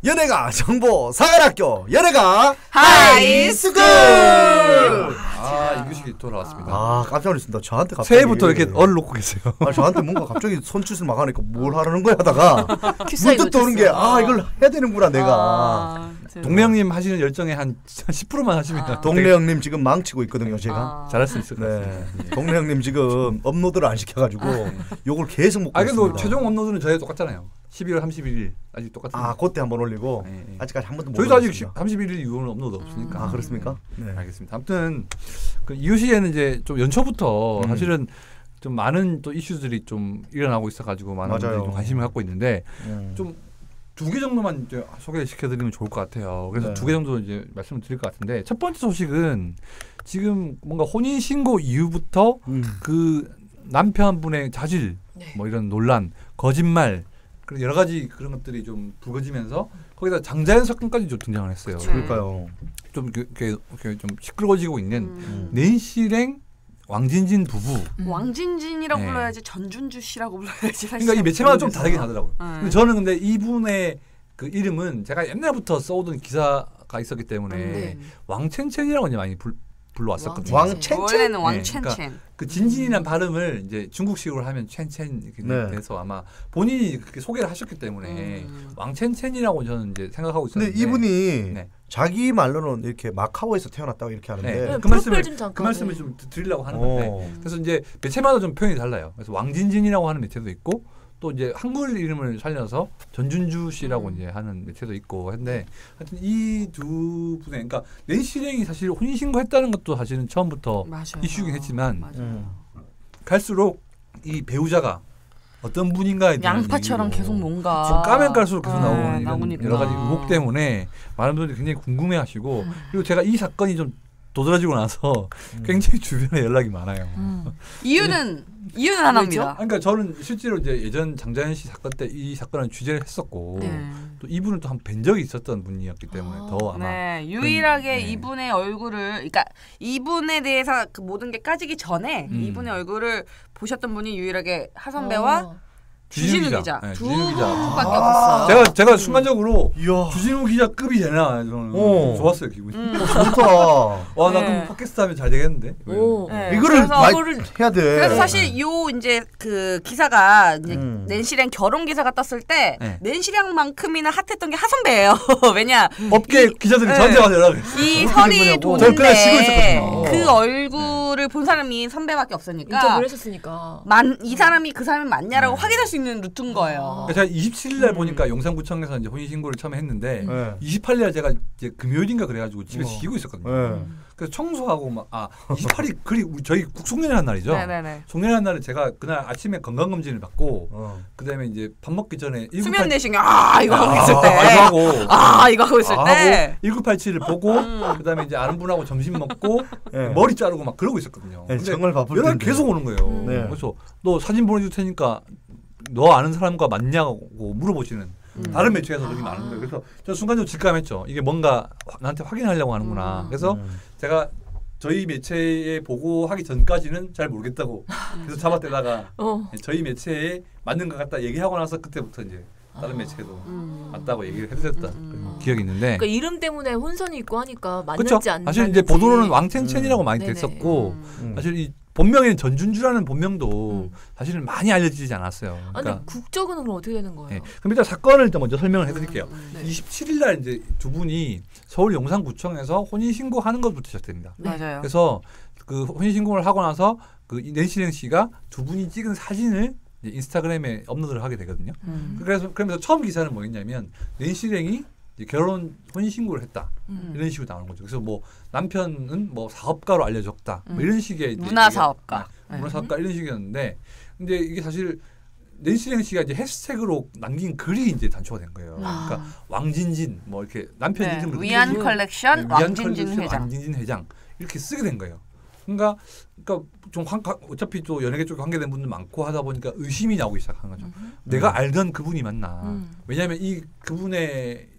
연예가 정보 사관학교 연예가 하이스쿨. 이규식이 돌아왔습니다. 깜짝 놀랐습니다. 저한테 갑자기 새해부터 이렇게 얼을 놓고 계세요. 저한테 뭔가 갑자기 손짓을 막 하니까 뭘 하라는 거야 하다가 문득 떠오른 게 이걸 해야 되는구나 내가. 동네 형님 하시는 열정에 한 10%만 하시면 동네 형님 지금 망치고 있거든요 제가. 잘할 수 있을 것 같아요. 동네 형님 지금 업로드를 안 시켜가지고 요걸 계속 먹고 있습니다. 그래도 최종 업로드는 저희 똑같잖아요. 12월 31일 아직 똑같아요. 그때 한번 올리고 네. 아직까지 한 번도 못 저희도 올렸습니다. 아직 31일 이후는 업로드 없으니까. 그렇습니까? 네. 알겠습니다. 아무튼 그 이유시에는 이제 좀 연초부터 사실은 좀 많은 또 이슈들이 좀 일어나고 있어가지고 많은 분들이 좀 관심을 갖고 있는데 좀 2개 정도만 이제 소개를 시켜드리면 좋을 것 같아요. 그래서 2개 정도 이제 말씀을 드릴 것 같은데 첫 번째 소식은 지금 뭔가 혼인 신고 이후부터 그 남편분의 자질, 뭐 이런 논란, 거짓말 그리고 여러 가지 그런 것들이 좀 불거지면서 거기다 장자연 사건까지 좀 등장을 했어요. 그러니까요. 좀 이렇게 좀 시끄러워지고 있는 낸시랭 왕진진 부부. 왕진진이라고 불러야지 전준주 씨라고 불러야지. 사실 그러니까 이 매체마다 좀 다르긴 하더라고요. 근데 저는 근데 이분의 그 이름은 제가 옛날부터 써오던 기사가 있었기 때문에 왕첸첸이라고 이제 많이 불러왔었거든요. 왕첸첸? 원래는 왕첸첸. 그러니까 그 진진이란 발음을 이제 중국식으로 하면 첸첸 이렇게 돼서 아마 본인이 그렇게 소개를 하셨기 때문에 왕첸첸이라고 저는 이제 생각하고 있었는데. 근데 이분이 자기 말로는 이렇게 마카오에서 태어났다고 이렇게 하는데 그 말씀을 좀 드리려고 하는 건데 그래서 이제 매체마다 좀 표현이 달라요. 그래서 왕진진이라고 하는 매체도 있고 또 이제 한글 이름을 살려서 전준주 씨라고 이제 하는 매체도 있고 했는데 하여튼 이 두 분의 그러니까 낸시랭이 사실 혼인신고했다는 것도 사실은 처음부터 이슈긴 했지만 갈수록 이 배우자가 어떤 분인가에 대한 양파처럼 계속 뭔가 좀 까면 깔수록 계속 나오는 나오니까. 여러 가지 의혹 때문에 많은 분들이 굉장히 궁금해하시고 그리고 제가 이 사건이 좀 도드라지고 나서 굉장히 주변에 연락이 많아요. 이유는 하나입니다. 그러니까 저는 실제로 이제 예전 장자연 씨 사건 때 이 사건을 취재를 했었고 또 이분을 또 한 뵌 적이 있었던 분이었기 때문에 더 아마 유일하게 이분의 얼굴을 그러니까 이분에 대해서 그 모든 게 까지기 전에 이분의 얼굴을 보셨던 분이 유일하게 하선배와 주진우 기자 두 분밖에 없었어요. 제가 순간적으로 주진우 기자급이 되나 저는 좋았어요 기분이. 좋다. 와 나 그럼 팟캐스트 하면 잘 되겠는데. 이거를 해야 돼. 그래서 사실 요 이제 그 기사가 이제 낸시랑 결혼 기사가 떴을 때 낸시랑만큼이나 핫했던 게 하선배예요. 왜냐 업계 기자들이 저한테 와서 연락을 이 설이 도는데 그 얼굴을 본 사람이 선배밖에 없으니까 인터뷰를 했었으니까 이 사람이 그 사람이 맞냐라고 확인할 수 있는 루트인 거예요. 제가 27일 날 보니까 영산구청에서 이제 혼인 신고를 처음에 했는데 28일 날 제가 이제 금요일인가 그래가지고 집에 쉬고 있었거든요. 그래서 청소하고 막 28일 그리 저희 국송년회한 날이죠. 송년회한 날에 제가 그날 아침에 건강검진을 받고 그다음에 이제 밥 먹기 전에 수면 내시경 이거 하고 있을 때 이거 하고 있을 때 1987을 보고 그다음에 이제 아는 분하고 점심 먹고 머리 자르고 막 그러고 있었거든요. 근데 정말 바쁠 연락이 계속 오는 거예요. 그래서 너 사진 보내줄 테니까 너 아는 사람과 맞냐고 물어보시는 다른 매체에서 그렇게 많은 거예요. 그래서 저 순간적으로 직감했죠. 이게 뭔가 나한테 확인하려고 하는구나. 그래서 제가 저희 매체에 보고하기 전까지는 잘 모르겠다고 그래서 잡아떼다가 저희 매체에 맞는 것 같다 얘기하고 나서 그때부터 이제 다른 매체도 맞다고 얘기를 해드렸던 기억이 있는데 그러니까 이름 때문에 혼선이 있고 하니까 맞는지 안 맞는지 사실 이제 보도로는 왕첸첸이라고 많이 됐었고 사실 이 본명인 전준주라는 본명도 사실은 많이 알려지지 않았어요. 그러니까 국적은 그럼 어떻게 되는 거예요? 그럼 일단 사건을 일단 먼저 설명을 해드릴게요. 27일 날 이제 두 분이 서울 용산구청에서 혼인 신고하는 것부터 시작됩니다. 맞아요. 그래서 그 혼인 신고를 하고 나서 그 낸시랭 씨가 두 분이 찍은 사진을 이제 인스타그램에 업로드를 하게 되거든요. 그러면서 처음 기사는 뭐였냐면 낸시랭이 결혼 혼인 신고를 했다 이런 식으로 나오는 거죠. 그래서 뭐 남편은 뭐 사업가로 알려졌다 뭐 이런 식의 문화 사업가, 문화 사업가 이런 식이었는데, 근데 이게 사실 낸시랭 씨가 이제 해시태그로 남긴 글이 이제 단초가 된 거예요. 그러니까 왕진진 뭐 이렇게 남편 이름으로 위안 컬렉션 왕진진 회장 이렇게 쓰게 된 거예요. 그러니까 좀 어차피 또 연예계 쪽에 관계된 분들 많고 하다 보니까 의심이 나오기 시작한 거죠. 내가 알던 그분이 맞나? 왜냐하면 이 그분의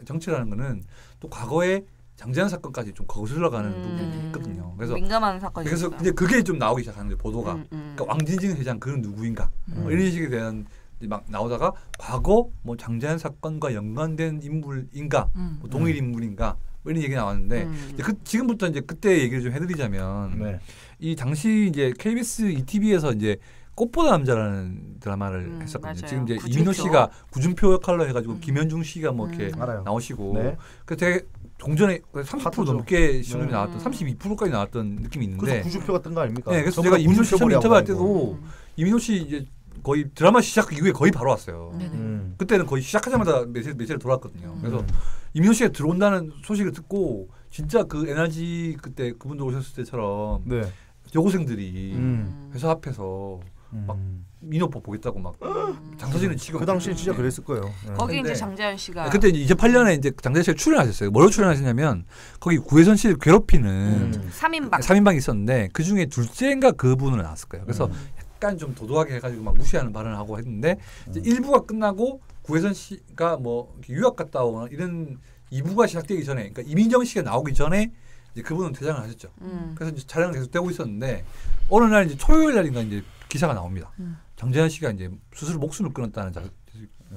정치라는 거는 또 과거에 장자연 사건까지 좀 거슬러가는 부분이 있거든요. 그래서 민감한 사건이죠. 그래서 이제 그게 좀 나오기 시작하는 거예요. 보도가. 그러니까 왕진진 회장 그는 누구인가? 이런 식에 대한 막 나오다가 과거 뭐 장자연 사건과 연관된 인물인가, 뭐 동일 인물인가 뭐 이런 얘기 나왔는데 이제 지금부터 이제 그때 얘기를 좀 해드리자면 네. 이 당시 이제 KBS ETV에서 이제 꽃보다 남자라는 드라마를 했었거든요. 맞아요. 지금 이제 구준표. 이민호 씨가 구준표 역할로 해가지고 김현중 씨가 뭐 이렇게 알아요. 나오시고 네. 그 되게 동전에 30% 하트죠. 넘게 시청률이 네. 나왔던 32%까지 나왔던 느낌이 있는데. 그래서 구주표 같은 거 아닙니까? 네, 그래서 제가 이민호 씨 처음 인터뷰할 때도 이민호 씨 이제 거의 드라마 시작 이후에 거의 바로 왔어요. 그때는 거의 시작하자마자 매체를 돌아왔거든요. 그래서 이민호 씨가 들어온다는 소식을 듣고 진짜 그 에너지 그때 그분들 오셨을 때처럼 네. 여고생들이 회사 앞에서 막 민호법 보겠다고 막 장사진을 치고 그 당시에 진짜 그랬을 거예요. 네. 거기 이제 장자연 씨가 그때 이제 2008년에 이제 장자연 씨가 출연하셨어요. 뭐로 출연하셨냐면 거기 구혜선 씨를 괴롭히는 3인방이 있었는데 그 중에 둘째인가 그분으로 나왔을 거예요. 그래서 약간 좀 도도하게 해가지고 막 무시하는 발언을 하고 했는데 이제 1부가 끝나고 구혜선 씨가 뭐 유학 갔다 오거나 이런 2부가 시작되기 전에, 그러니까 이민정 씨가 나오기 전에 이제 그분은 퇴장을 하셨죠. 그래서 이제 촬영을 계속 되고 있었는데 어느 날 이제 토요일 날인가 이제 기사가 나옵니다. 장자연 씨가 이제 스스로 목숨을 끊었다는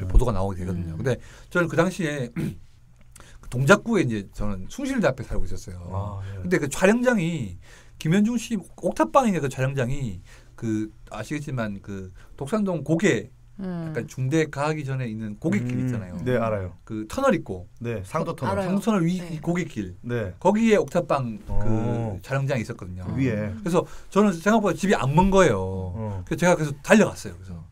보도가 나오게 되거든요. 근데 저는 그 당시에 그 동작구에 이제 저는 숭실대 앞에 살고 있었어요. 근데 그 촬영장이 김현중 씨 옥탑방의 그 촬영장이 그 아시겠지만 그 독산동 고개 약간 중대 가기 전에 있는 고객길 있잖아요. 네, 알아요. 그 터널 있고. 네, 상도 터널. 알아요. 상도 터널 위 네. 고객길. 네. 거기에 옥탑방 그 촬영장이 있었거든요. 위에. 그래서 저는 생각보다 집이 안 먼 거예요. 그래서 제가 그래서 달려갔어요. 그래서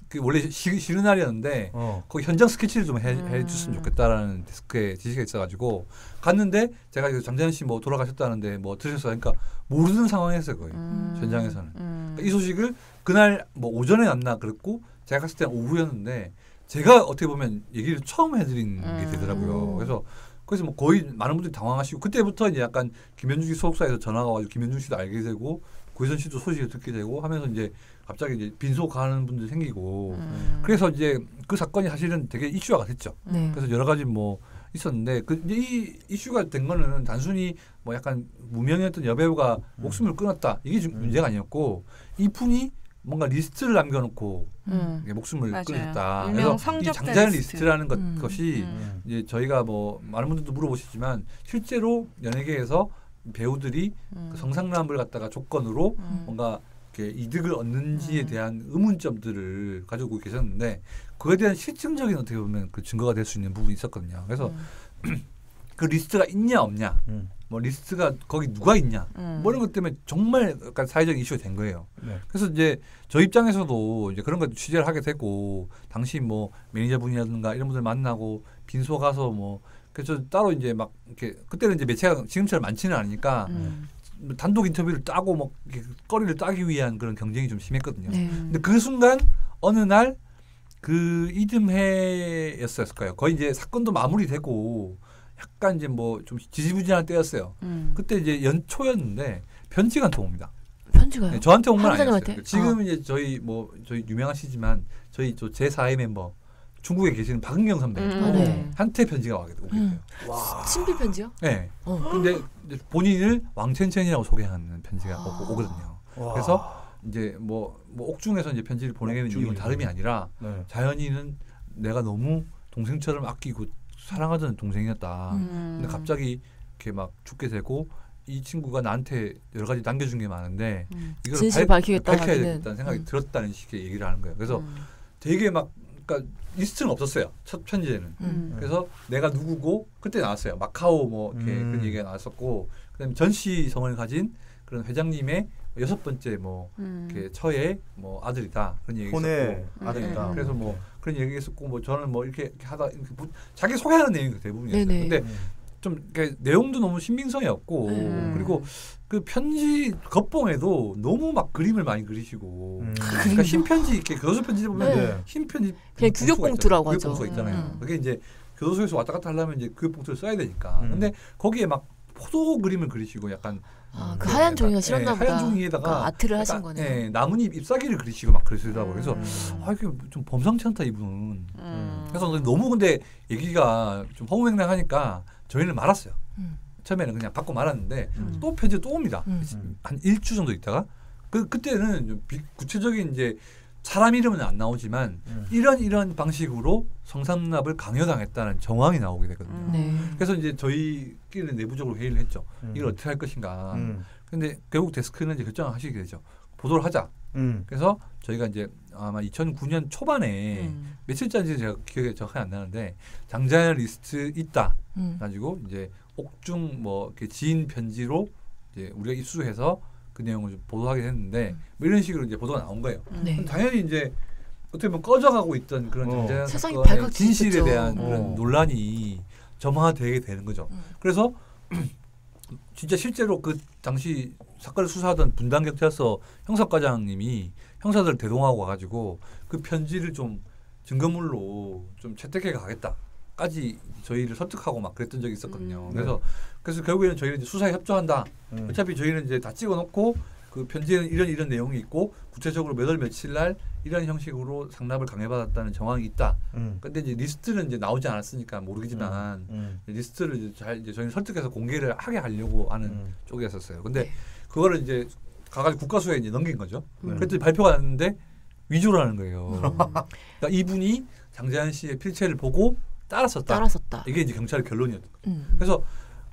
그 원래 쉬는 날이었는데 거기 현장 스케치를 좀 해줬으면 좋겠다라는 데스크에 지시가 있어가지고 갔는데 제가 이제 장자연 씨 뭐 돌아가셨다는데 뭐 들으셨어요? 그러니까 모르는 상황이었어요 거의 현장에서는. 그러니까 이 소식을 그날 뭐 오전에 났나 그랬고 제가 갔을 때는 오후였는데 제가 어떻게 보면 얘기를 처음 해드린 게 되더라고요. 그래서 뭐 거의 많은 분들이 당황하시고 그때부터 이제 약간 김현중 씨 소속사에서 전화가 와가지고 김현중 씨도 알게 되고 구혜선 씨도 소식을 듣게 되고 하면서 이제 갑자기 이제 빈소 가는 분들이 생기고 그래서 이제 그 사건이 사실은 되게 이슈화가 됐죠. 그래서 여러 가지 뭐 있었는데 이 이슈가 된 거는 단순히 뭐 약간 무명이었던 여배우가 목숨을 끊었다 이게 문제가 아니었고 이분이 뭔가 리스트를 남겨놓고 목숨을 끊었다. 그래서 이 장자연 리스트라는 것이 이제 저희가 뭐 많은 분들도 물어보시지만 실제로 연예계에서 배우들이 그 성상남을 갖다가 조건으로 뭔가 이렇게 이득을 얻는지에 대한 의문점들을 가지고 계셨는데 그에 대한 실증적인 어떻게 보면 그 증거가 될 수 있는 부분이 있었거든요. 그래서 그 리스트가 있냐 없냐, 뭐 리스트가 거기 누가 있냐, 뭐 이런 것 때문에 정말 약간 사회적 이슈가 된 거예요. 그래서 이제 저 입장에서도 이제 그런 거 취재를 하게 되고 당시 뭐 매니저분이라든가 이런 분들 만나고 빈소 가서 뭐 그래서 따로 이제 막 이렇게 그때는 이제 매체가 지금처럼 많지는 않으니까 단독 인터뷰를 따고 뭐 거리를 따기 위한 그런 경쟁이 좀 심했거든요. 근데 그 순간 어느 날 그 이듬해였을 거예요. 거의 이제 사건도 마무리되고 약간 이제 뭐 좀 지지부진할 때였어요. 그때 이제 연초였는데 편지가 한 통 옵니다. 편지가요? 네, 저한테 온 건 아니었어요. 한사장한테? 지금 이제 저희 유명하시지만 저희 제 4의 멤버 중국에 계시는 박은경 선배 한테 편지가 오게 돼요. 친필 편지요? 네. 근데 본인을 왕첸첸이라고 소개하는 편지가 오거든요. 그래서 이제 뭐 옥중에서 이제 편지를 보내는 이유는 다름이 아니라 자연이는 내가 너무 동생처럼 아끼고 사랑하던 동생이었다. 근데 갑자기 이렇게 막 죽게 되고 이 친구가 나한테 여러 가지 남겨준 게 많은데 이걸 진실 밝혀야겠다는 생각이 들었다는 식의 얘기를 하는 거예요. 그래서 되게 막 그러니까 리스트는 없었어요. 첫 편지에는. 그래서 내가 누구고 그때 나왔어요. 마카오 뭐 이렇게 그런 얘기가 나왔었고 그다음에 전시 성을 가진 그런 회장님의 6번째 뭐 이렇게 처의 뭐 아들이다 그런 얘기 있었고 아들이다. 그래서 뭐 그런 얘기 있었고 뭐 저는 뭐 이렇게 하다 뭐 자기 소개하는 내용이 대부분이었어요. 근데 좀 내용도 너무 신빙성이 없고 그리고 그 편지 겉봉에도 너무 막 그림을 많이 그리시고 그러니까 흰 편지 이렇게 교도소 편지 보면 흰 편지 그냥 규격봉투라고 하죠. 규격봉투가 있잖아요. 그게 이제 교도소에서 왔다 갔다 하려면 이제 규격봉투를 써야 되니까. 근데 거기에 막 포도 그림을 그리시고 약간 그 하얀 종이가 싫었나 보다. 하얀 종이에다가 그러니까 아트를 하신 거네요. 나뭇잎 잎사귀를 그리시고 막 그러시더라고요. 그래서 이게 좀 범상치 않다 이분은. 그래서 너무 근데 얘기가 좀 허무맹랑하니까 저희는 말았어요. 처음에는 그냥 받고 말았는데 또 편지 또 옵니다. 한 일주 정도 있다가 그때는 좀 구체적인 이제 사람 이름은 안 나오지만 이런 방식으로 성상납을 강요당했다는 정황이 나오게 되거든요. 네. 그래서 이제 저희끼리는 내부적으로 회의를 했죠. 이걸 어떻게 할 것인가. 근데 결국 데스크는 이제 결정을 하시게 되죠. 보도를 하자. 그래서 저희가 이제 아마 2009년 초반에 며칠째인지 제가 기억이 정확히 안 나는데 장자연 리스트 있다. 가지고 이제 옥중 뭐 이렇게 지인 편지로 이제 우리가 입수해서 그 내용을 좀 보도하게 됐는데 뭐 이런 식으로 이제 보도가 나온 거예요. 네. 당연히 이제 어떻게 보면 꺼져가고 있던 그런 장자연 세상이 사건의 진실에 뒤집혔죠. 대한 그런 논란이 점화되게 되는 거죠. 그래서 진짜 실제로 그 당시 사건을 수사하던 분당경찰서 형사과장님이 형사들 대동하고 와가지고 그 편지를 좀 증거물로 좀 채택해 가겠다까지 저희를 설득하고 막 그랬던 적이 있었거든요. 그래서 결국에는 저희는 이제 수사에 협조한다. 어차피 저희는 이제 다 찍어놓고 그 편지에는 이런 내용이 있고 구체적으로 몇 월 며칠 날 이런 형식으로 상납을 강요받았다는 정황이 있다. 근데 이제 리스트는 이제 나오지 않았으니까 모르겠지만 리스트를 이제 저희는 설득해서 공개를 하게 하려고 하는 쪽이었었어요. 근데 그거를 이제 가가지고 국가수사에 이제 넘긴 거죠. 그랬더니 발표가 났는데 위조를 하는 거예요. 그러니까 이분이 장자연 씨의 필체를 보고 따랐었다. 이게 이제 경찰의 결론이었던 거예요. 그래서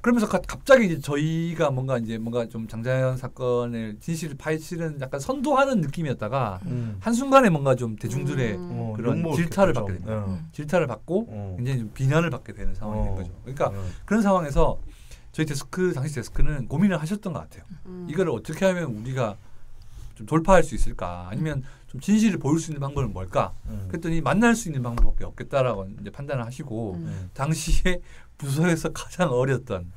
그러면서 갑자기 이제 저희가 뭔가 좀 장자연 사건의 진실을 파헤치는 약간 선도하는 느낌이었다가 한순간에 뭔가 좀 대중들의 그런 질타를 받게 됩니다. 질타를 받고 굉장히 좀 비난을 받게 되는 상황이 된 거죠. 그러니까 그런 상황에서 저희 당시 데스크는 고민을 하셨던 것 같아요. 이거를 어떻게 하면 우리가 좀 돌파할 수 있을까? 아니면 좀 진실을 보일 수 있는 방법은 뭘까? 그랬더니 만날 수 있는 방법밖에 없겠다라고 이제 판단을 하시고 당시에 부서에서 가장 어렸던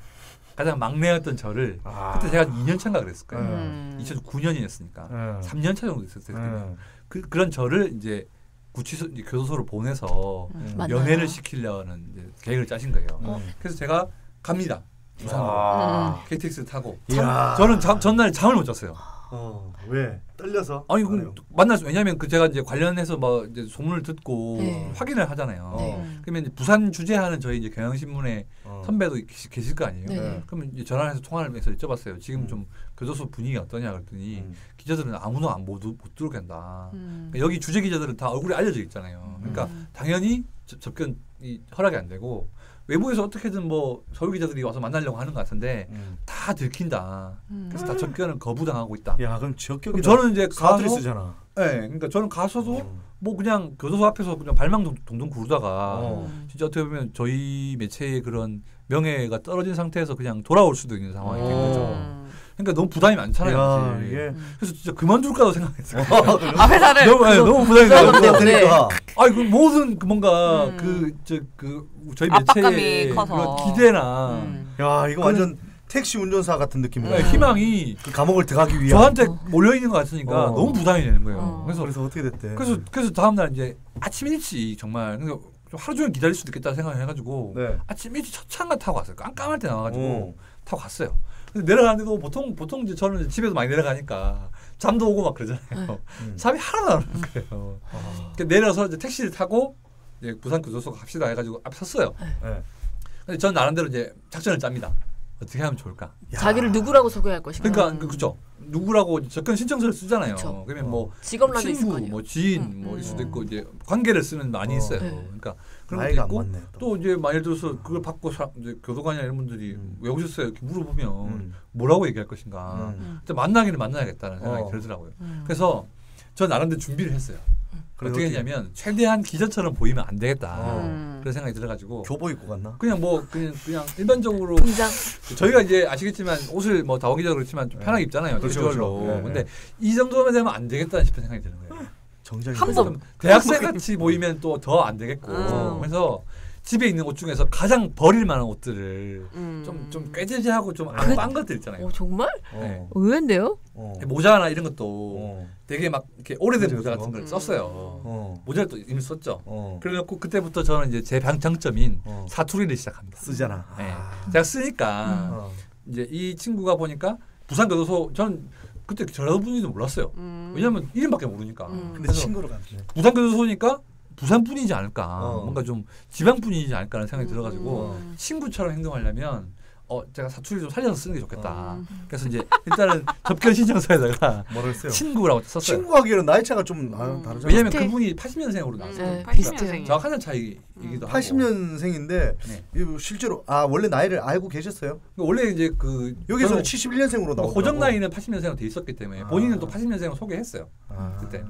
가장 막내였던 저를 그때 제가 2년 차인가 그랬을 거예요. 2009년이었으니까 3년 차 정도 있었어요. 그런 저를 이제 구치소 교도소로 보내서 연애를 시키려는 이제 계획을 짜신 거예요. 그래서 제가 갑니다. 부산으로 KTX 타고 저는 전날 잠을 못 잤어요. 왜? 떨려서? 아니 왜냐하면 제가 이제 관련해서 뭐 이제 소문을 듣고 확인을 하잖아요. 그러면 이제 부산 주재하는 저희 이제 경향신문의 선배도 계실 거 아니에요. 그러면 이제 전화를 해서 통화를 해서 여쭤봤어요. 지금 좀 교도소 분위기가 어떠냐 그랬더니 기자들은 아무도 못 들어오게 한다. 그러니까 여기 주재 기자들은 다 얼굴이 알려져 있잖아요. 그러니까 당연히 접견이 허락이 안 되고. 외부에서 어떻게든 뭐 서울 기자들이 와서 만나려고 하는 것 같은데 다 들킨다. 그래서 다 접견을 거부당하고 있다. 야, 그럼 적격이 저는 이제 가서 쓰잖아. 네, 그러니까 저는 가서도 뭐 그냥 교도소 앞에서 그냥 발망 동동 구르다가 진짜 어떻게 보면 저희 매체의 그런 명예가 떨어진 상태에서 그냥 돌아올 수도 있는 상황이 된 거죠. 그러니까 너무 부담이 많잖아요. 그래서 진짜 그만둘까도 생각했어요. 회사를 너무 부담이 많으니까. 아니 그 모든 뭔가 저희 매체의 그런 기대나 야 이거 완전 택시 운전사 같은 느낌이에요. 희망이 그 감옥을 들어가기 위한 저한테 몰려 있는 것 같으니까 너무 부담이 되는 거예요. 그래서 어떻게 됐대? 그래서 다음 날 이제 아침 일찍 정말 그러니까 하루 종일 기다릴 수도 있겠다 생각해가지고 아침 일찍 첫 차가 타고 갔어요. 깜깜할 때 나와가지고 타고 갔어요. 내려가는데도 보통 이제 저는 집에서 많이 내려가니까 잠도 오고 막 그러잖아요. 잠이 하나도 안 오는 거예요. 내려서 이제 택시를 타고 이제 부산 교도소 갑시다 해가지고 앞에 섰어요. 근데 전 나름대로 이제 작전을 짭니다. 어떻게 하면 좋을까? 자기를 누구라고 소개할 것인가? 그러니까 그렇죠. 누구라고 접견 신청서를 쓰잖아요. 그쵸. 그러면 뭐 직업란도 친구, 뭐 지인, 뭐 일 수도 있고 이제 관계를 쓰는 많이 있어요. 그러니까 그런 것도 있고 또 이제 예를 들어서 그걸 받고 이제 교도관이나 이런 분들이 왜 오셨어요? 이렇게 물어보면 뭐라고 얘기할 것인가? 만나기는 만나야겠다는 생각이 들더라고요. 그래서 저 나름대로 준비를 했어요. 어떻게 했냐면 최대한 기자처럼 보이면 안 되겠다 그런 생각이 들어가지고 교복 입고 갔나? 그냥 일반적으로 분장 저희가 이제 아시겠지만 옷을 뭐 다워 기자 그렇지만 좀 편하게 입잖아요. 캐주얼로. 근데 이 정도면 되면 안 되겠다 싶은 생각이 드는 거예요. 정작 대학생 같이 보이면 또 더 안 되겠고 그래서 집에 있는 옷 중에서 가장 버릴 만한 옷들을 좀 꾀죄죄하고 좀 안 것들 있잖아요. 정말? 의외인데요? 모자나 이런 것도 되게 막 이렇게 오래된 모자 같은 걸 썼어요. 모자를 또 이미 썼죠. 그래갖고 그때부터 저는 이제 제 장점인 사투리를 시작합니다. 쓰잖아. 제가 쓰니까 이제 이 친구가 보니까 부산 교도소 전 그때 전라도분인지도 몰랐어요. 왜냐면 이름밖에 모르니까. 근데 친구로 갔네. 부산 교도소니까 부산 분이지 않을까. 뭔가 좀 지방 분이지 않을까라는 생각이 들어가지고 친구처럼 행동하려면 제가 사투리 좀 살려서 쓰는 게 좋겠다. 그래서 이제 일단은 접견 신청서에다가 뭐라고 했어요? 친구라고 썼어요. 친구하기에는 나이 차가 좀 다르잖아요. 왜냐면 그분이 80년생으로 나왔어요. 네, 80년생이에요. 저하고 한 살 차이이기도 하고. 80년생인데 네. 실제로 원래 나이를 알고 계셨어요? 원래 이제 그 여기서는 71년생으로 나오고 고정 나이는 80년생으로 돼 있었기 때문에 본인은 또 80년생으로 소개했어요. 그때.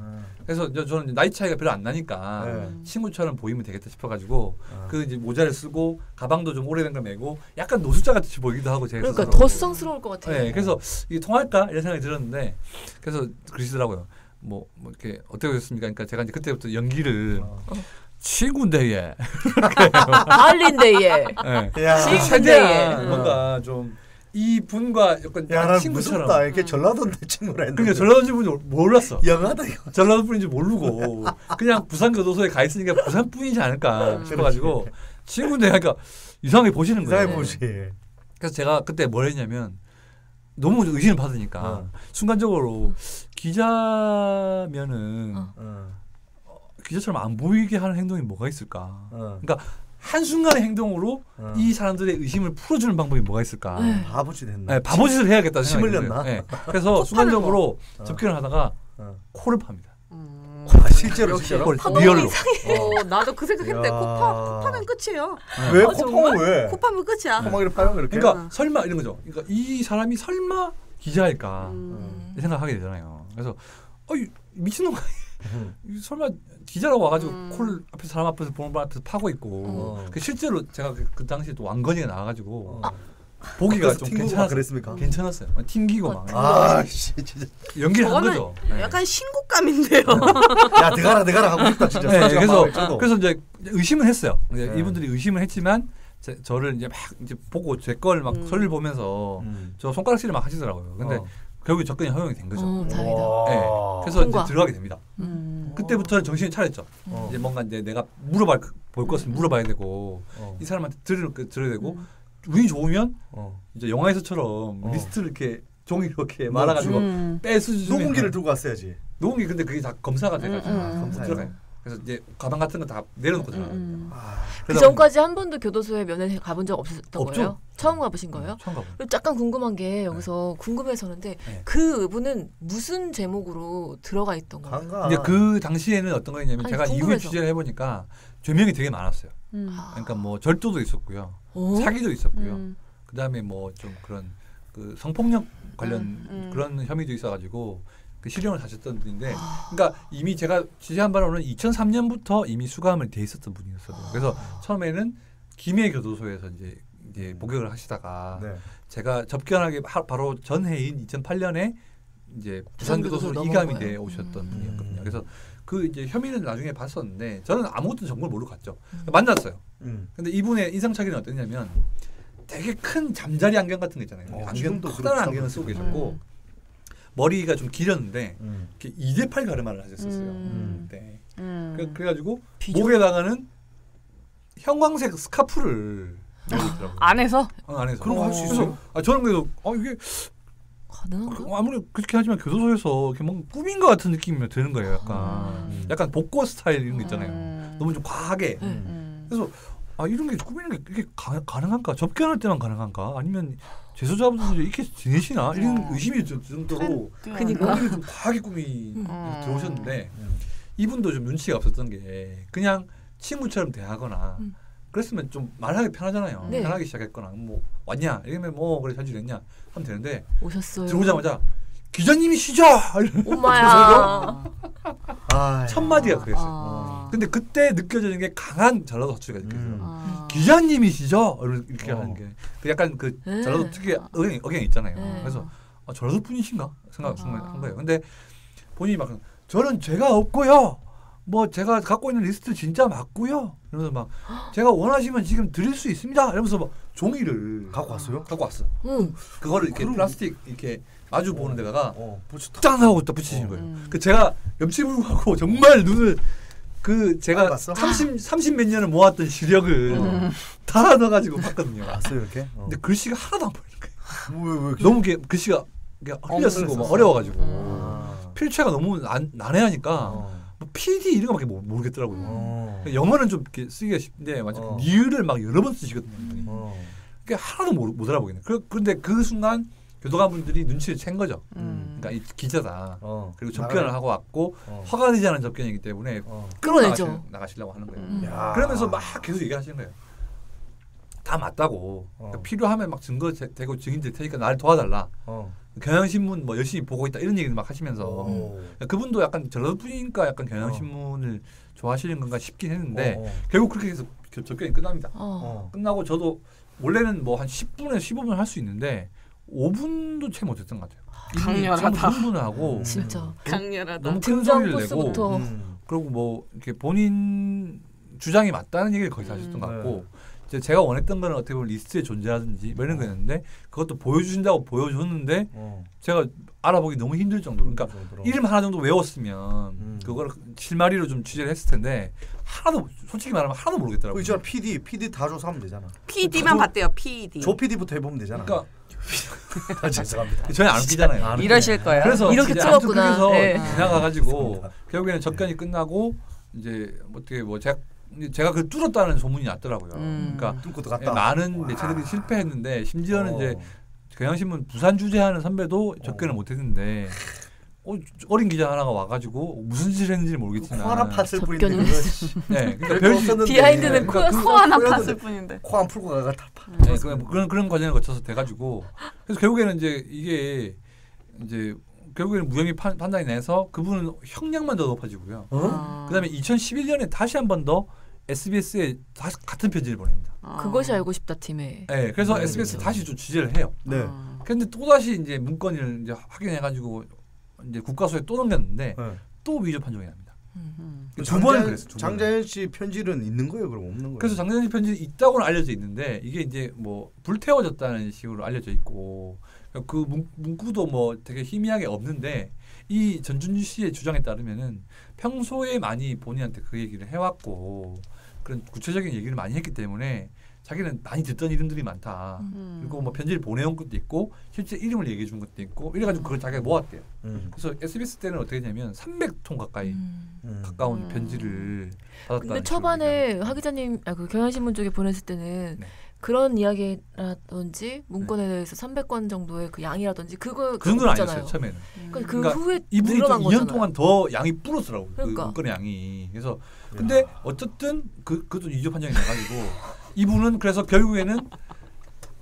그래서 저는 나이 차이가 별로 안 나니까 친구처럼 보이면 되겠다 싶어가지고 그 이제 모자를 쓰고 가방도 좀 오래된 걸 메고 약간 노숙자 같이 보이기도 하고 제가 그러니까 스스로. 더 수상스러울 것 같아요. 네, 그래서 이게 통할까 이런 생각이 들었는데 그래서 그러시더라고요. 뭐 이렇게 어떻게 됐습니까? 그러니까 제가 이제 그때부터 연기를 친구인데 얘 할린데이에 네. 최대한 뭔가 좀 이 분과 약간 친구처럼 무섭다. 이렇게 전라도 친구라 했는데 그러니까 전라도 분인지 몰랐어. 영하다 이거. 전라도 분인지 모르고 그냥 부산 교도소에 가 있으니까 부산 분이지 않을까 싶어가지고 친구인데 그러니까 이상하게 보시는 거예요. 이상하게 보시. 그래서 제가 그때 뭘 했냐면 너무 의심을 받으니까 순간적으로 기자면은 기자처럼 안 보이게 하는 행동이 뭐가 있을까? 그러니까 한순간의 행동으로 이 사람들의 의심을 풀어주는 방법이 뭐가 있을까? 바보짓 했나? 네, 바보짓을 해야겠다. 힘을 냈나? 네. 그래서 순간적으로 접견을 하다가 코를 팝니다. 실제로 리얼로. 나도 그 생각했는데 코 파면 끝이에요. 왜 코파면 왜? 코 파면 끝이야. 코막이를 파요 그렇게? 그러니까 설마 이런 거죠. 그러니까 이 사람이 설마 기자일까 생각하게 되잖아요. 그래서 미친놈 설마 기자라고 와가지고 콜 앞에 사람 앞에서 보는 분 앞에서 파고 있고 실제로 제가 그 당시에 또 왕건이가 나와가지고 보기가 좀 괜찮았어요. 튕기고 막. 진짜 연기를 한 거죠. 약간 신곡감인데요. 야 들어가라 하고 싶다 진짜. 네, 그래서 이제 의심을 했어요. 이분들이 의심을 했지만 저를 이제 막 이제 보고 제 걸 막 서류를 보면서 저 손가락질을 막 하시더라고요. 근데 결국에 접근이 허용이 된 거죠. 다행이다. 네, 그래서 이제 들어가게 됩니다. 그때부터는 정신이 차렸죠. 이제 뭔가 이제 내가 볼 것을 물어봐야 되고 이 사람한테 들어야 되고 운이 좋으면 이제 영화에서처럼 리스트를 이렇게 종이로 이렇게 말아가지고 빼수주면 녹음기를 들고 왔어야지. 녹음기 근데 그게 다 검사가 돼가지고 들어가요. 그래서 이제 가방 같은 거 다 내려놓고 들어가요. 그 전까지 한 번도 교도소에 면회 가본 적 없었던 없죠. 거예요? 처음 가보신 거예요? 처음 가본. 약간 궁금한 게 여기서 궁금해서는데 그 분은 무슨 제목으로 들어가 있던 거예요? 근데 그 당시에는 어떤 거였냐면 제가 이후에 취재를 해보니까 죄명이 되게 많았어요. 그러니까 뭐 절도도 있었고요, 사기도 있었고요. 그다음에 뭐 좀 그런 그 성폭력 관련 그런 혐의도 있어가지고. 그 실형을 하셨던 분인데, 그러니까 이미 제가 취재한 바로는 2003년부터 이미 수감을 돼 있었던 분이었어요. 그래서 처음에는 김해 교도소에서 이제 복역을 하시다가 제가 접견하기 바로 전해인 2008년에 이제 부산 교도소로 이감이 돼 오셨던 분이었거든요. 그래서 그 이제 혐의는 나중에 봤었는데 저는 아무것도 정보를 모르고 갔죠. 만났어요. 근데 이분의 인상착의는 어땠냐면 되게 큰 잠자리 안경 같은 거 있잖아요. 안경도 커다란 안경을 쓰고 계셨고. 머리가 좀 길었는데 이렇게 2대8 가르마를 하셨었어요. 네. 그래가지고 목에다가는 형광색 스카프를 매셨더라고요. 안에서? 안에서. 그런 거 할 수 있어요? 저는 그래서 이게 가능한가? 아무리 그렇게 하지만 교도소에서 이렇게 뭔가 꾸민 것 같은 느낌이 드는 거예요. 약간 복고 스타일 이런 거 있잖아요. 너무 좀 과하게. 그래서 이런 게 꾸미는 게 이게 가능한가? 접견할 때만 가능한가? 아니면 재소자분들이 이렇게 지내시나? 이런 의심이 들 정도로 그러니까 좀 과하게 꾸미 들어오셨는데 이분도 좀 눈치가 없었던 게 그냥 친구처럼 대하거나 그랬으면 좀 말하기 편하잖아요. 편하게 시작했거나 뭐 왔냐? 이러면 뭐 그래 잘 지냈냐? 하면 되는데 오셨어요. 들어오자마자 기자님이시죠? 오마야. 첫 마디가 그랬어요. 근데 그때 느껴지는 게 강한 전라도 사투리가 느껴져요. 기자님이시죠? 이렇게 하는 게 약간 그 전라도 특유의 억양이 있잖아요. 그래서 전라도 분이신가 생각한 거예요. 근데 본인이 막 저는 죄가 없고요. 뭐 제가 갖고 있는 리스트 진짜 맞고요. 이러면서 막 제가 원하시면 지금 드릴 수 있습니다. 이러면서 막 종이를 갖고 왔어요? 갖고 왔어. 그거를 이렇게 플라스틱 이렇게 마주 보는 데다가 짠 하고 딱 붙이시는 거예요. 그 제가 염치불구하고 정말 눈을 제가 30 몇 년을 모았던 시력을 다 넣어가지고 봤거든요. 봤어요 이렇게? 근데 글씨가 하나도 안 보이는 거예요. 왜 너무 글씨가 흘려 쓰고 막 어려워가지고 필체가 너무 난해하니까 PD 이런 거밖에 모르겠더라고요. 영어는 좀 이렇게 쓰기가 쉽은데 맞아. 니을을 막 여러 번 쓰시거든요. 그게 하나도 못 알아보겠네. 그런데 그 순간 교도관분들이 눈치를 챈 거죠. 그러니까 이 기자다. 그리고 접견을 하고 왔고 허가 되지 않은 접견이기 때문에 끌어내죠. 나가시려고 하는 거예요. 그러면서 막 계속 얘기하시는 거예요. 다 맞다고. 그러니까 필요하면 막 증거 대고 증인 될 테니까 나를 도와달라. 경향신문 뭐 열심히 보고 있다 이런 얘기를 막 하시면서 그러니까 그분도 약간 전라도 분이니까 약간 경향신문을 좋아하시는 건가 싶긴 했는데 결국 그렇게 해서 접견이 끝납니다. 끝나고 저도 원래는 뭐 한 10분에서 15분 할 수 있는데 5분도 채 못했던 것 같아요. 강렬하다. 흥분을 하고 진짜 강렬하다. 너무 큰 소리를 내고 그리고 뭐 이렇게 본인 주장이 맞다는 얘기를 거기서 하셨던 것 같고 제가 원했던 거는 어떻게 보면 리스트에 존재하든지 뭐 이런 거였는데 그것도 보여주신다고 보여줬는데 제가 알아보기 너무 힘들 정도로 그러니까 이름 하나 정도 외웠으면 그걸 실마리로 좀 취재를 했을 텐데 하나도 솔직히 말하면 하나도 모르겠더라고요. 그 있잖아 PD 다 줘서 하면 되잖아. PD만 봤대요. PD. 조 PD부터 해보면 되잖아. 그러니까 죄송합니다. 저희 안 웃기잖아요. 이러실 거예요. 그래서 이렇게 찍었구나. 그래서 네. 지나가가지고 결국에는 접견이 끝나고 이제 어떻게 뭐 제가 그 뚫었다는 소문이 났더라고요. 그러니까 뚫고도 갔다. 많은 매체들이 실패했는데 심지어는 이제 경향신문 부산 주재하는 선배도 접견을 못했는데 어린 기자 하나가 와가지고 무슨 짓을 했는지 모르겠지만 코 하나 팠을 뿐인데 네, 그러니까 비하인드는 코 하나 팠을 뿐인데 코 안 풀고 가가 다 파. 네, 그런 과정을 거쳐서 돼가지고 그래서 결국에는 이제 이게 이제 결국에는 무혐의 판단이 내서 그분은 형량만 더 높아지고요. 그다음에 2011년에 다시 한 번 더 SBS에 다시 같은 편지를 보냅니다. 그것이 알고 싶다 팀에. 네, 그래서 SBS 다시 좀 취재를 해요. 네. 그런데 또 다시 이제 문건을 이제 확인해가지고 이제 국가수에 또 넘겼는데 또 위조 판정이 납니다. 두 번을 그랬어요. 장자연 씨 편지는 있는 거예요, 그럼 없는 거예요? 그래서 장자연 씨 편지는 있다고는 알려져 있는데 이게 이제 뭐 불태워졌다는 식으로 알려져 있고 그 문구도 뭐 되게 희미하게 없는데 이 전준주 씨의 주장에 따르면은 평소에 많이 본인한테 그 얘기를 해왔고 그런 구체적인 얘기를 많이 했기 때문에 자기는 많이 듣던 이름들이 많다. 그리고 뭐 편지를 보내온 것도 있고 실제 이름을 얘기해 준 것도 있고 이래가지고 그걸 자기가 모았대요. 그래서 SBS 때는 어떻게 했냐면 300통 가까이 가까운 편지를 받았다는. 근데 초반에 하 기자님 그 경향신문 쪽에 보냈을 때는 그런 이야기라든지 문건에 대해서 300건 정도의 그 양이라든지 그 정도는 아니었어요 처음에는. 그러니까 후에 이분이 또 2년 거잖아요. 동안 더 양이 불었더라고요. 그러니까. 그 문건의 양이. 그래서 근데 어쨌든 그것도 위조 판정이 나가지고 이분은 그래서 결국에는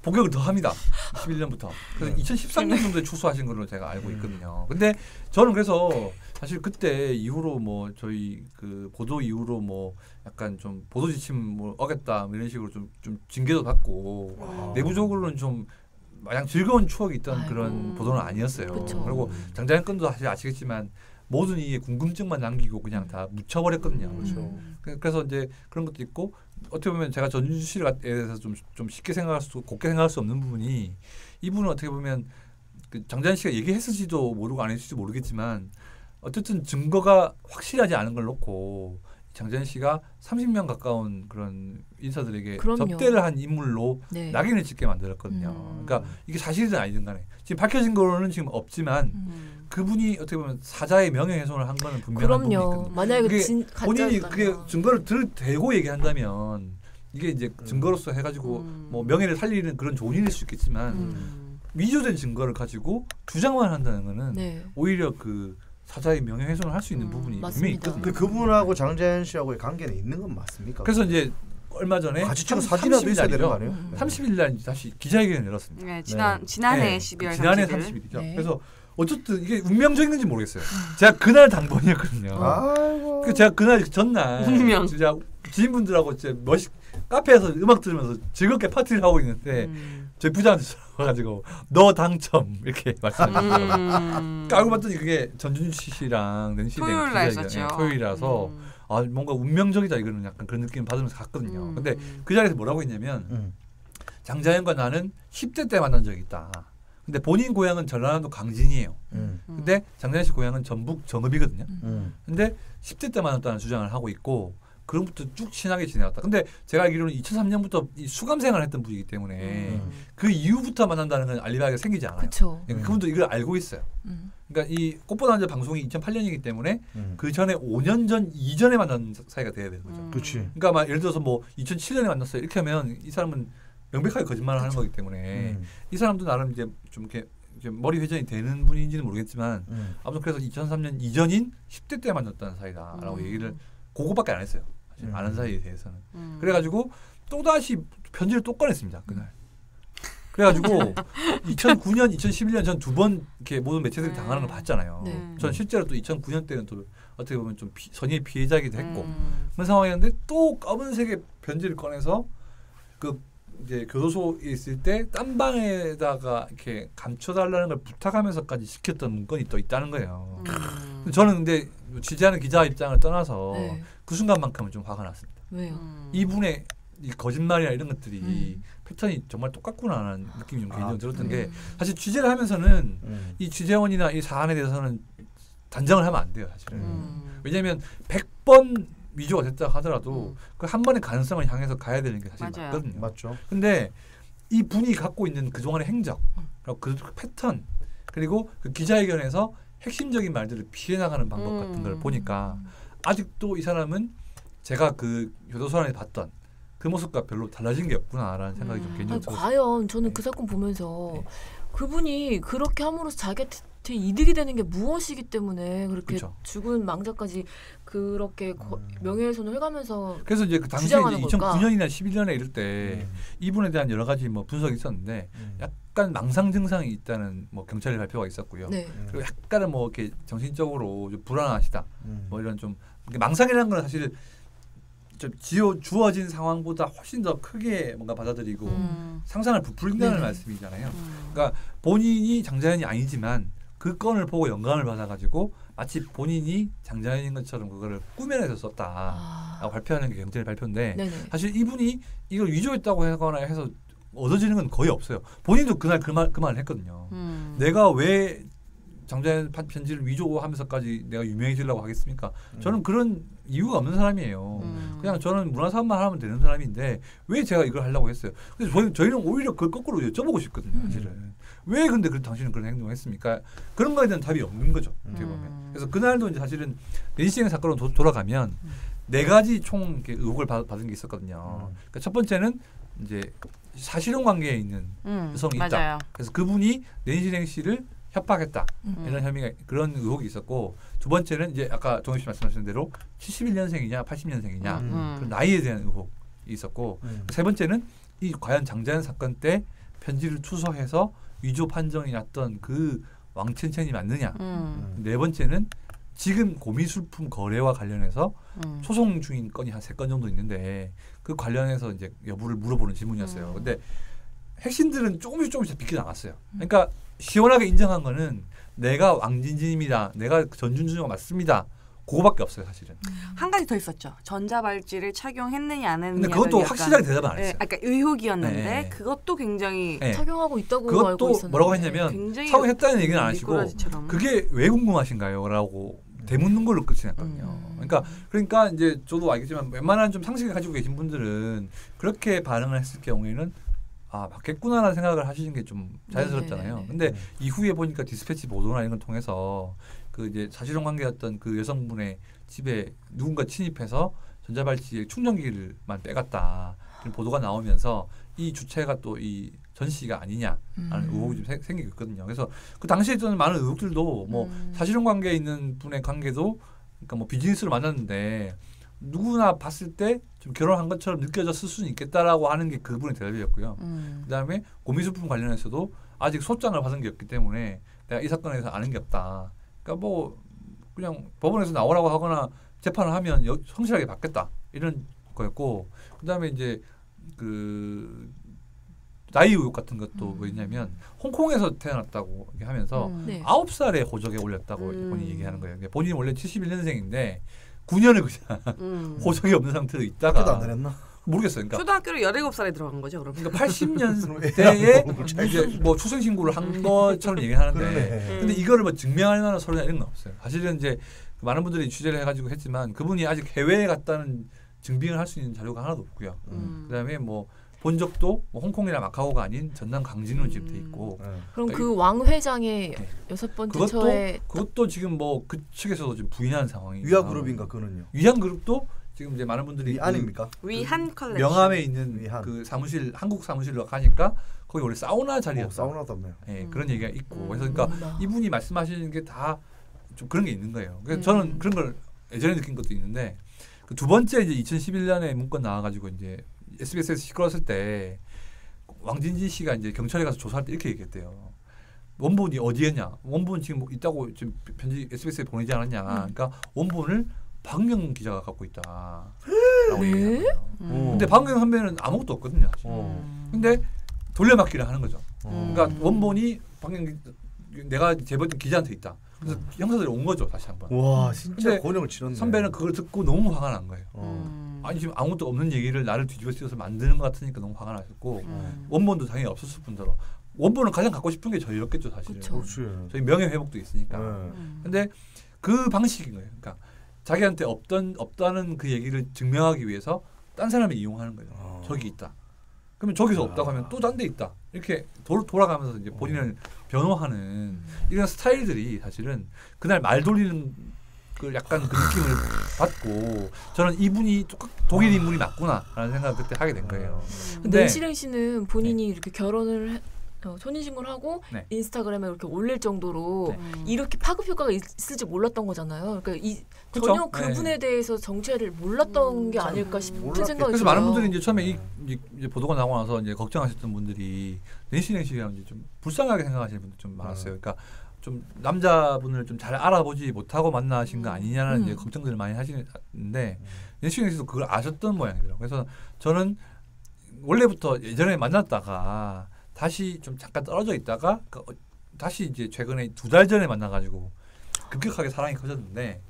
복역을 더 합니다. 21년부터. 그래서 2013년 정도에 출소하신 걸로 제가 알고 있거든요. 근데 저는 그래서 사실 그때 이후로 뭐 저희 그 보도 이후로 뭐 약간 좀 보도 지침 뭐 어겼다 뭐 이런 식으로 좀 징계도 받고 내부적으로는 좀 마냥 즐거운 추억이 있던 그런 보도는 아니었어요. 그쵸. 그리고 장자연 건도 사실 아시겠지만 모든 이게 궁금증만 남기고 그냥 다 묻혀버렸거든요. 그래서 이제 그런 것도 있고 어떻게 보면 제가 전준주 씨에 대해서 좀 쉽게 생각할 수 곱게 생각할 수 없는 부분이 이분은 어떻게 보면 그 장자연 씨가 얘기했을지도 모르고 안 했을지도 모르겠지만 어쨌든 증거가 확실하지 않은 걸 놓고 장자연 씨가 30명 가까운 그런 인사들에게 그럼요. 접대를 한 인물로 낙인을 찍게 만들었거든요. 그러니까 이게 사실이든 아니든 간에 지금 밝혀진 거로는 지금 없지만 그분이 어떻게 보면 사자의 명예훼손을 한 거는 분명한 부분이 있거든요. 만약에 본인이 그게 증거를 대고 얘기한다면 이게 이제 증거로서 해가지고 뭐 명예를 살리는 그런 좋은 일일 수 있겠지만 위조된 증거를 가지고 주장만 한다는 거는 오히려 그 사자의 명예훼손을 할 수 있는 부분이 분명히 있거든요. 그분하고 장자연 씨하고의 관계는 있는 건 맞습니까? 그래서 이제 얼마 전에 같이 찍은 사진이라도 있어야 되는 거 아니에요? 30일 날 다시 기자회견을 열었습니다. 네, 지난해 12월 30일. 지난해 30일이죠. 그래서 어쨌든 이게 운명적인지 모르겠어요. 제가 그날 당번이었거든요. 아이고. 제가 그날 전날 진짜 지인분들하고 카페에서 음악 들으면서 즐겁게 파티를 하고 있는데 저희 부장한테 전화가지고 너 당첨 이렇게 말씀하셨어요. 알고 봤더니 그게 전준주 씨랑 낸시 토요일날 토요일이라서 아 뭔가 운명적이다 이거는 약간 그런 느낌 받으면서 갔거든요. 근데 그 자리에서 뭐라고 했냐면 장자연과 나는 10대 때 만난 적이 있다. 근데 본인 고향은 전라남도 강진이에요. 근데 장자연 씨 고향은 전북 정읍이거든요. 근데 10대 때 만났다는 주장을 하고 있고 그럼부터 쭉 친하게 지내왔다. 근데 제가 알기로는 2003년부터 이 수감 생활을 했던 분이기 때문에 그 이후부터 만난다는 건 알리바이가 생기지 않아요. 그분도 이걸 알고 있어요. 그러니까 이 꽃보다 남자 방송이 2008년이기 때문에 그 전에 5년 전 이전에 만난 사이가 돼야 되는 거죠. 그렇지. 그러니까 막 예를 들어서 뭐 2007년에 만났어요. 이렇게 하면 이 사람은 명백하게 거짓말을 하는 거기 때문에 이 사람도 나름 이제 좀 이렇게 머리 회전이 되는 분인지는 모르겠지만 아무튼 그래서 2003년 이전인 10대 때 만났다는 사이다라고 얘기를 그거밖에 안 했어요. 사실 아는 사이에 대해서는. 그래가지고 또다시 편지를 또 꺼냈습니다. 그날. 그래가지고 2009년, 2011년 전 두 번 이렇게 모든 매체들이 당하는 걸 봤잖아요. 네. 전 실제로 또 2009년 때는 또 어떻게 보면 좀 선의의 피해자이기도 했고 그런 상황이었는데 또 검은색의 편지를 꺼내서 그 이제 교도소에 있을 때 딴방에다가 이렇게 감춰달라는 걸 부탁하면서까지 시켰던 문건이 또 있다는 거예요. 저는 근데 취재하는 기자 입장을 떠나서 네. 그 순간만큼은 좀 화가 났습니다. 왜요? 이분의 이 거짓말이나 이런 것들이 패턴이 정말 똑같구나라는 느낌이 좀 개인적으로 들었던 게 사실 취재를 하면서는 이 취재원이나 이 사안에 대해서는 단정을 하면 안 돼요. 사실은. 왜냐하면 100번 위조가 됐다 하더라도 그 한 번의 가능성을 향해서 가야 되는 게 사실 맞아요. 맞거든요. 맞죠. 근데 이 분이 갖고 있는 그동안의 행적, 그리고 그 패턴, 그리고 그 기자회견에서 핵심적인 말들을 피해 나가는 방법 같은 걸 보니까 아직도 이 사람은 제가 그 교도소 안에 봤던 그 모습과 별로 달라진 게 없구나라는 생각이 좀 개인적으로 들었어요. 과연 저는 그 사건 보면서 그분이 그렇게 함으로써 자기한테 이득이 되는 게 무엇이기 때문에 그렇게 그쵸. 죽은 망자까지 그렇게 명예훼손을 해가면서 그래서 이제 그 당시에 2009년이나 11년에 이럴 때 이분에 대한 여러 가지 뭐 분석이 있었는데 약간 망상 증상이 있다는 뭐 경찰의 발표가 있었고요. 네. 그리고 약간은 뭐 이렇게 정신적으로 좀 불안하시다. 뭐 이런 좀 망상이라는 건 사실 좀 주어진 상황보다 훨씬 더 크게 뭔가 받아들이고 상상을 부풀린다는 말씀이잖아요. 그러니까 본인이 장자연이 아니지만 그 건을 보고 영감을 받아가지고 마치 본인이 장자연인 것처럼 그거를 꾸며내서 썼다라고 발표하는 게 경찰의 발표인데 사실 이분이 이걸 위조했다고 하거나 해서 얻어지는 건 거의 없어요. 본인도 그날 그 말을 했거든요. 내가 왜 장자연 편지를 위조하면서까지 내가 유명해지려고 하겠습니까? 저는 그런 이유가 없는 사람이에요. 그냥 저는 문화사업만 하면 되는 사람인데 왜 제가 이걸 하려고 했어요? 그래서 저희는 오히려 그걸 거꾸로 여쭤보고 싶거든요. 사실은. 왜 근데 당신은 그런 행동을 했습니까? 그런 거에 대한 답이 없는 거죠. 어떻게 보면. 그래서 그날도 이제 사실은 낸시의 사건으로 돌아가면 네 가지 총 의혹을 받은 게 있었거든요. 그러니까 첫 번째는 이제 사실혼 관계에 있는 여성이 있다. 맞아요. 그래서 그분이 낸시 씨를 협박했다. 이런 혐의가 그런 의혹이 있었고 두 번째는 이제 아까 정희 씨 말씀하신 대로 71년생이냐 80년생이냐 그런 나이에 대한 의혹이 있었고 세 번째는 이 과연 장자연 사건 때 편지를 투서해서 위조 판정이 났던 그 왕첸첸이 맞느냐. 네 번째는 지금 고미술품 거래와 관련해서 소송 중인 건이 한 3건 정도 있는데 그 관련해서 이제 여부를 물어보는 질문이었어요. 근데 핵심들은 조금씩 비켜 나갔어요. 그러니까 시원하게 인정한 거는 내가 왕진진입니다. 내가 전준주가 맞습니다. 그거밖에 없어요, 사실은. 한 가지 더 있었죠. 전자발찌를 착용했느냐 안 했느냐. 근데 그것도 확실하게 대답을 안 했어요. 그러니까 의혹이었는데 그것도 굉장히 착용하고 있다고 알고 있었는데 그것도 뭐라고 했냐면 착용했다는 얘기는 안 하시고 그게 왜 궁금하신가요? 라고 대묻는 걸로 끝이 났거든요. 그러니까 이제 저도 알겠지만 웬만한 좀 상식을 가지고 계신 분들은 그렇게 반응을 했을 경우에는 맞겠구나라는 생각을 하시는 게 좀 자연스럽잖아요. 근데 이후에 보니까 디스패치 보도나 이런 걸 통해서 그 이제 사실혼 관계였던 그 여성분의 집에 누군가 침입해서 전자발찌 충전기를만 빼갔다. 이런 보도가 나오면서 이 주체가 또 이 전 씨가 아니냐라는 의혹이 좀 생기고 있거든요. 그래서 그 당시에 있던 많은 의혹들도 뭐 사실혼 관계에 있는 분의 관계도 그러니까 뭐 비즈니스로 만났는데 누구나 봤을 때 좀 결혼한 것처럼 느껴졌을 수는 있겠다라고 하는 게 그분의 대답이었고요. 그다음에 고미술품 관련해서도 아직 소장을 받은 게 없기 때문에 내가 이 사건에서 아는 게 없다. 그러니까 뭐 그냥 법원에서 나오라고 하거나 재판을 하면 성실하게 받겠다 이런 거였고 그다음에 이제 그 나이 의혹 같은 것도 뭐였냐면 홍콩에서 태어났다고 하면서 9살에 호적에 올렸다고 본인이 얘기하는 거예요. 본인이 원래 71년생인데 9년을 그냥 호적이 없는 상태로 있다가 학교도 안 다녔나? 모르겠어요. 그러니까 초등학교를 17살에 들어간 거죠, 그럼. 그러니까 80년대에 이제 뭐 출생 신고를 한 것처럼 얘기하는데 근데 이거를 뭐 증명할 만한 서류나 이런 건 없어요. 사실은 이제 많은 분들이 취재를 해가지고 했지만 그분이 아직 해외에 갔다는 증빙을 할 수 있는 자료가 하나도 없고요. 그다음에 뭐 본 적도 뭐 홍콩이나 마카오가 아닌 전남 강진으로 지금 돼 있고. 그럼 그 왕 회장의 6번째 처에 그것도 지금 뭐 그 측에서도 지금 부인하는 상황이. 위안그룹인가 그는요? 위안그룹도 지금 이제 많은 분들이 위안입니까? 위한 컬렉션. 명함에 있는 위한. 그 사무실 한국 사무실로 가니까 거기 원래 사우나 자리였어. 사우나답네요. 예, 그런 얘기가 있고 그래서 그러니까 이분이 말씀하시는 게 다 좀 그런 게 있는 거예요. 그래서 저는 그런 걸 예전에 느낀 것도 있는데 그 두 번째 이제 2011년에 문건 나와가지고 이제 SBS에서 시끄러웠을 때 왕진진 씨가 이제 경찰에 가서 조사할 때 이렇게 얘기했대요. 원본이 어디였냐? 원본 지금 뭐 있다고 지금 편지 SBS에 보내지 않았냐? 그러니까 원본을 박영 기자가 갖고 있다. 라고 얘기한 거예요. 근데 박영 선배는 아무것도 없거든요. 근데 돌려막기를 하는 거죠. 그러니까 원본이 박영 내가 제보했던 기자한테 있다. 그래서 형사들이 온 거죠 다시 한번. 와 진짜 곤욕을 치렀네. 선배는 그걸 듣고 너무 화가 난 거예요. 아니 지금 아무것도 없는 얘기를 나를 뒤집어 씌워서 만드는 것 같으니까 너무 화가 나셨고 원본도 당연히 없었을 뿐더러 원본은 가장 갖고 싶은 게 저희였겠죠 사실은. 그렇지. 저희 명예 회복도 있으니까. 근데 그 방식인 거예요. 그러니까 자기한테 없다는 그 얘기를 증명하기 위해서 딴 사람을 이용하는 거예요. 저기 있다. 그러면 저기서 없다고 하면 또 딴 데 있다. 이렇게 돌아가면서 이제 본인을 변호하는 이런 스타일들이 사실은 그날 말 돌리는 그 약간 그 느낌을 받고 저는 이분이 독일 인물이 맞구나라는 생각을 그때 하게 된 거예요. 근데 낸시랭 씨는 본인이 이렇게 결혼을 혼인신고를 하고 인스타그램에 이렇게 올릴 정도로 이렇게 파급 효과가 있을지 몰랐던 거잖아요. 그러니까 전혀 그분에 대해서 정체를 몰랐던 게 아닐까 싶은 생각이 들어요. 그래서 많은 분들이 이제 처음에 이제 보도가 나고 나서 이제 걱정하셨던 분들이 낸시랭 씨랑 이제 좀 불쌍하게 생각하시는 분들 좀 많았어요. 그러니까 좀 남자분을 좀 잘 알아보지 못하고 만나신 거 아니냐는 이제 걱정들을 많이 하시는데 낸시랭 씨도 그걸 아셨던 모양이더라고요. 그래서 저는 원래부터 예전에 만났다가 다시 좀 잠깐 떨어져 있다가 다시 이제 최근에 2달 전에 만나가지고 급격하게 사랑이 커졌는데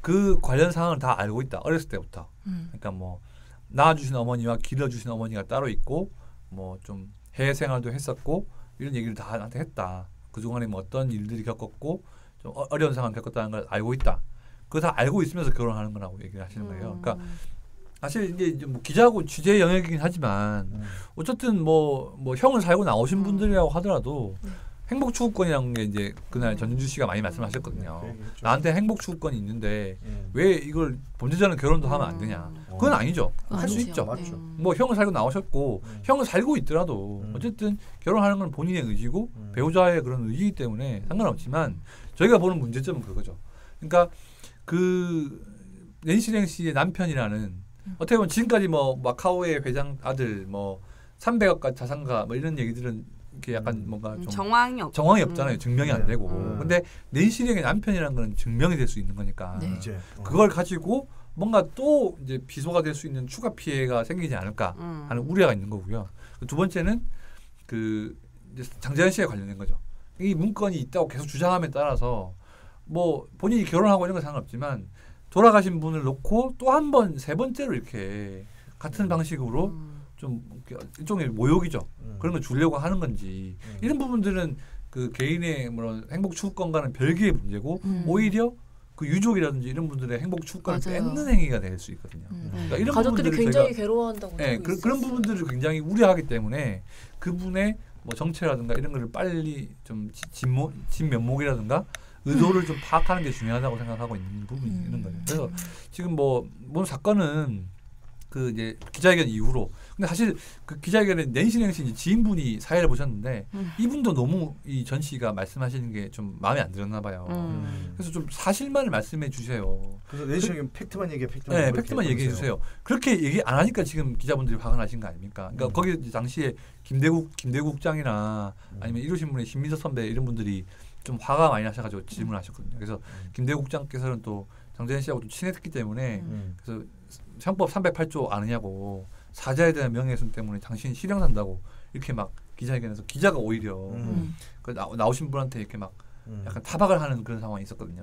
그 관련 상황을 다 알고 있다. 어렸을 때부터. 그러니까 뭐 낳아주신 어머니와 길러주신 어머니가 따로 있고 뭐 좀 해외 생활도 했었고 이런 얘기를 다 나한테 했다. 그동안에 뭐 어떤 일들이 겪었고 좀 어려운 상황을 겪었다는 걸 알고 있다. 그거 다 알고 있으면서 결혼하는 거라고 얘기를 하시는 거예요. 그러니까 사실 이제 뭐 기자하고 취재 영역이긴 하지만 어쨌든 뭐 형을 살고 나오신 분들이라고 하더라도 행복 추구권이라는 게 이제 그날 전윤주 씨가 많이 말씀하셨거든요. 나한테 행복 추구권이 있는데 왜 이걸 범죄자는 결혼도 하면 안 되냐? 그건 아니죠. 할 수 있죠. 맞죠. 뭐 형을 살고 나오셨고 형을 살고 있더라도 어쨌든 결혼하는 건 본인의 의지고 배우자의 그런 의지이기 때문에 상관없지만 저희가 보는 문제점은 그거죠. 그러니까 그 낸시랭 씨의 남편이라는 어떻게 보면 지금까지 뭐 마카오의 회장 아들 뭐 300억까지 자산가 뭐 이런 얘기들은 이렇게 약간 뭔가 좀 정황이 없잖아요. 증명이 안 되고. 근데 낸시랭의 남편이라는 건 증명이 될 수 있는 거니까. 이제 그걸 가지고 뭔가 또 이제 비소가 될 수 있는 추가 피해가 생기지 않을까 하는 우려가 있는 거고요. 두 번째는 그 이제 장재현 씨에 관련된 거죠. 이 문건이 있다고 계속 주장함에 따라서 뭐 본인이 결혼하고 이런 건 상관없지만 돌아가신 분을 놓고 또 한 번, 세 번째로 이렇게 같은 방식으로 좀 일종의 모욕이죠. 그런 걸 주려고 하는 건지 이런 부분들은 그 개인의 뭐 행복 추구권과는 별개의 문제고 오히려 그 유족이라든지 이런 분들의 행복 추구권을 뺏는 행위가 될 수 있거든요. 그러니까 이런 가족들이 굉장히 괴로워한다고. 네, 그런 부분들을 굉장히 우려하기 때문에 그분의 뭐 정체라든가 이런 거를 빨리 좀 진면목이라든가 의도를 좀 파악하는 게 중요하다고 생각하고 있는 부분이 있는 거예요. 그래서 지금 뭐 사건은 그 이제 기자회견 이후로 근데 사실 그 기자회견에 낸시랭 씨 지인분이 사회를 보셨는데 이분도 너무 이 전 씨가 말씀하시는 게 좀 마음에 안 들었나 봐요. 그래서 좀 사실만을 말씀해 주세요. 그래서 낸시랭은 팩트만 얘기해. 네, 팩트만 얘기해 주세요. 그렇게 얘기 안 하니까 지금 기자분들이 화가 나신 거 아닙니까? 그러니까 거기 당시에 김대국장이나 아니면 일요신문의 신민석 선배 이런 분들이 좀 화가 많이 나셔가지고 질문하셨거든요. 그래서 김대국장께서는 또 장재현 씨하고 좀 친했기 때문에 그래서 형법 308조 아느냐고 사자에 대한 명예훼손 때문에 당신이 실형산다고 이렇게 막 기자회견에서 기자가 오히려 그 나오신 분한테 이렇게 막 약간 타박을 하는 그런 상황이 있었거든요.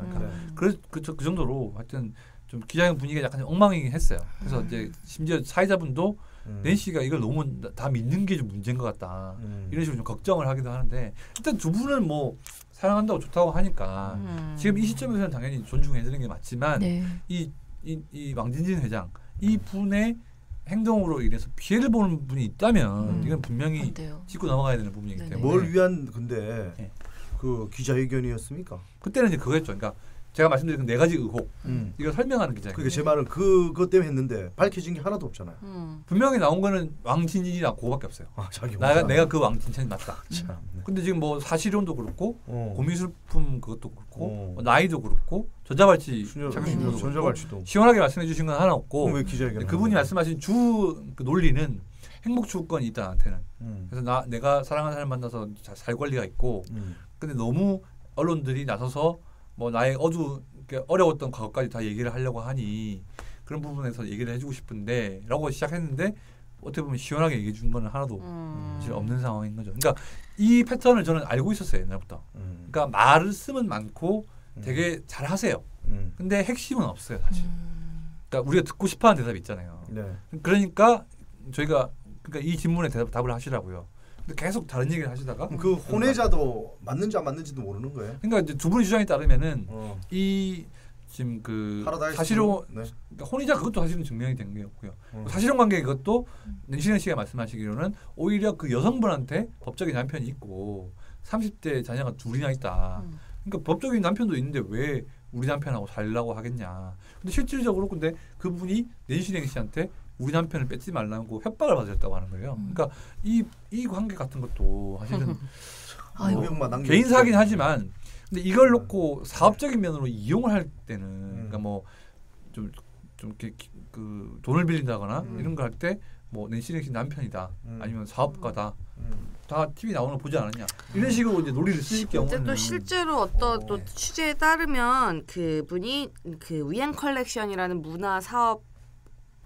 그러니까 그 정도로 하여튼 좀 기자회견 분위기가 약간 엉망이긴 했어요. 그래서 이제 심지어 사회자분도 낸시가 이걸 너무 다 믿는 게 좀 문제인 것 같다. 이런 식으로 좀 걱정을 하기도 하는데 일단 두 분은 뭐 사랑한다고 좋다고 하니까 지금 이 시점에서는 당연히 존중해 주는 게 맞지만 이 왕진진 회장 이 분의 행동으로 인해서 피해를 보는 분이 있다면 이건 분명히 짚고 넘어가야 되는 부분이기 때문에 뭘 위한 근데 그 기자회견이었습니까? 그때는 이제 그거였죠. 그러니까 제가 말씀드린 그 4가지 의혹 이걸 설명하는 기자예요. 그게 제 말은 그것 때문에 했는데 밝혀진 게 하나도 없잖아요. 분명히 나온 거는 왕진진이랑 그거밖에 없어요. 내가 그 왕진진이 맞다. 근데 지금 뭐 사실론도 그렇고 고미술품 그것도 그렇고 나이도 그렇고 전자발찌 전자발찌도 시원하게 말씀해 주신 건 하나 없고 왜 그분이 말씀하신 그 논리는 행복 추구권이 있다 나한테는. 그래서 내가 사랑하는 사람 만나서 살 권리가 있고 근데 너무 언론들이 나서서 뭐 나의 어려웠던 과거까지 다 얘기를 하려고 하니 그런 부분에서 얘기를 해주고 싶은데 라고 시작했는데 어떻게 보면 시원하게 얘기해 준 건 하나도 사실 없는 상황인 거죠. 그러니까 이 패턴을 저는 알고 있었어요 옛날부터. 그러니까 말씀은 많고 되게 잘하세요. 근데 핵심은 없어요 사실. 그러니까 우리가 듣고 싶어하는 대답이 있잖아요. 네. 그러니까 저희가 이 질문에 답을 하시라고요. 근데 계속 다른 얘기를 하시다가 그 혼외자도 맞는지 안 맞는지도 모르는 거예요. 그러니까 이제 두 분의 주장에 따르면은 이 지금 그 사실은 그러니까 혼외자 그것도 사실은 증명이 된 게 없고요. 사실혼 관계 그것도 nen시령 씨가 말씀하시기로는 오히려 그 여성분한테 법적인 남편이 있고 30대 자녀가 둘이나 있다. 그러니까 법적인 남편도 있는데 왜 우리 남편하고 살려고 하겠냐. 근데 실질적으로 근데 그분이 nen시령 씨한테 우리 남편을 뺏지 말라고 협박을 받으셨다고 하는 거예요. 그러니까 이 관계 같은 것도 사실은 개인 사긴 하지만 근데 이걸 놓고 사업적인 면으로 이용을 할 때는 그러니까 뭐 좀 이렇게 그 돈을 빌린다거나 이런 거 할 때 뭐 nen시령 씨 남편이다 아니면 사업가다 다 TV 나오는 거 보지 않았냐 이런 식으로 이제 논리를 쓰실 경우는 또 실제로 어떤 또 취재에 따르면 그분이 그 위안 컬렉션이라는 문화 사업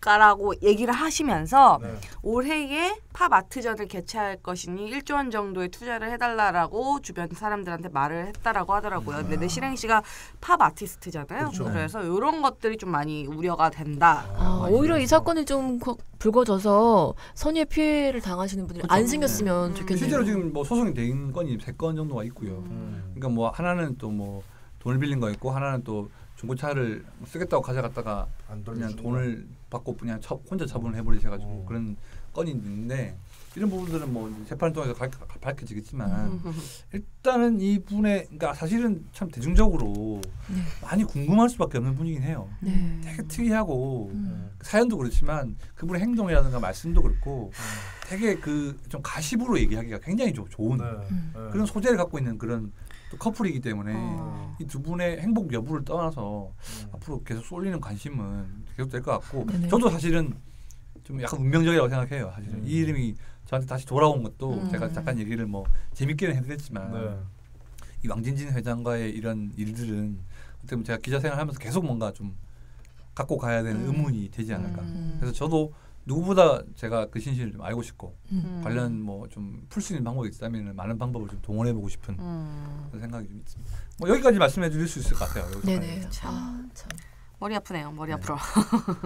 가라고 얘기를 하시면서 올해에 팝 아트전을 개최할 것이니 1조 원 정도의 투자를 해달라고 주변 사람들한테 말을 했다라고 하더라고요. 근데 nen시령 씨가 팝 아티스트잖아요. 그렇죠. 그래서 이런 것들이 좀 많이 우려가 된다. 오히려 이 사건이 좀 불거져서 선의의 피해를 당하시는 분들이 안 생겼으면 좋겠네요. 실제로 지금 뭐 소송이 된 건이 3건 정도가 있고요. 그러니까 뭐 하나는 또 뭐 돈을 빌린 거 있고 하나는 또 중고차를 쓰겠다고 가져갔다가 그냥 돈을 받고 그냥 혼자 처분을 해버리셔가지고 그런 건이 있는데 이런 부분들은 뭐 재판을 통해서 밝혀지겠지만 일단은 이분의 그러니까 사실은 참 대중적으로 많이 궁금할 수밖에 없는 분이긴 해요. 되게 특이하고 사연도 그렇지만 그분의 행동이라든가 말씀도 그렇고 되게 그 좀 가십으로 얘기하기가 굉장히 좋은 그런 소재를 갖고 있는 그런 또 커플이기 때문에 이 두 분의 행복 여부를 떠나서 앞으로 계속 쏠리는 관심은 계속 될 것 같고 저도 사실은 좀 약간 운명적이라고 생각해요. 사실은 이 이름이 저한테 다시 돌아온 것도 제가 잠깐 얘기를 뭐 재밌게는 해드렸지만 이 왕진진 회장과의 이런 일들은 어떻게 보면 제가 기자 생활하면서 계속 뭔가 좀 갖고 가야 되는 의문이 되지 않을까. 그래서 저도 누구보다 제가 그 진실을 좀 알고 싶고 관련 뭐 좀 풀 수 있는 방법이 있다면 많은 방법을 좀 동원해보고 싶은 그런 생각이 좀 있습니다. 뭐 여기까지 말씀해드릴 수 있을 것 같아요. 네네. 참. 머리 아프네요. 머리 아프러.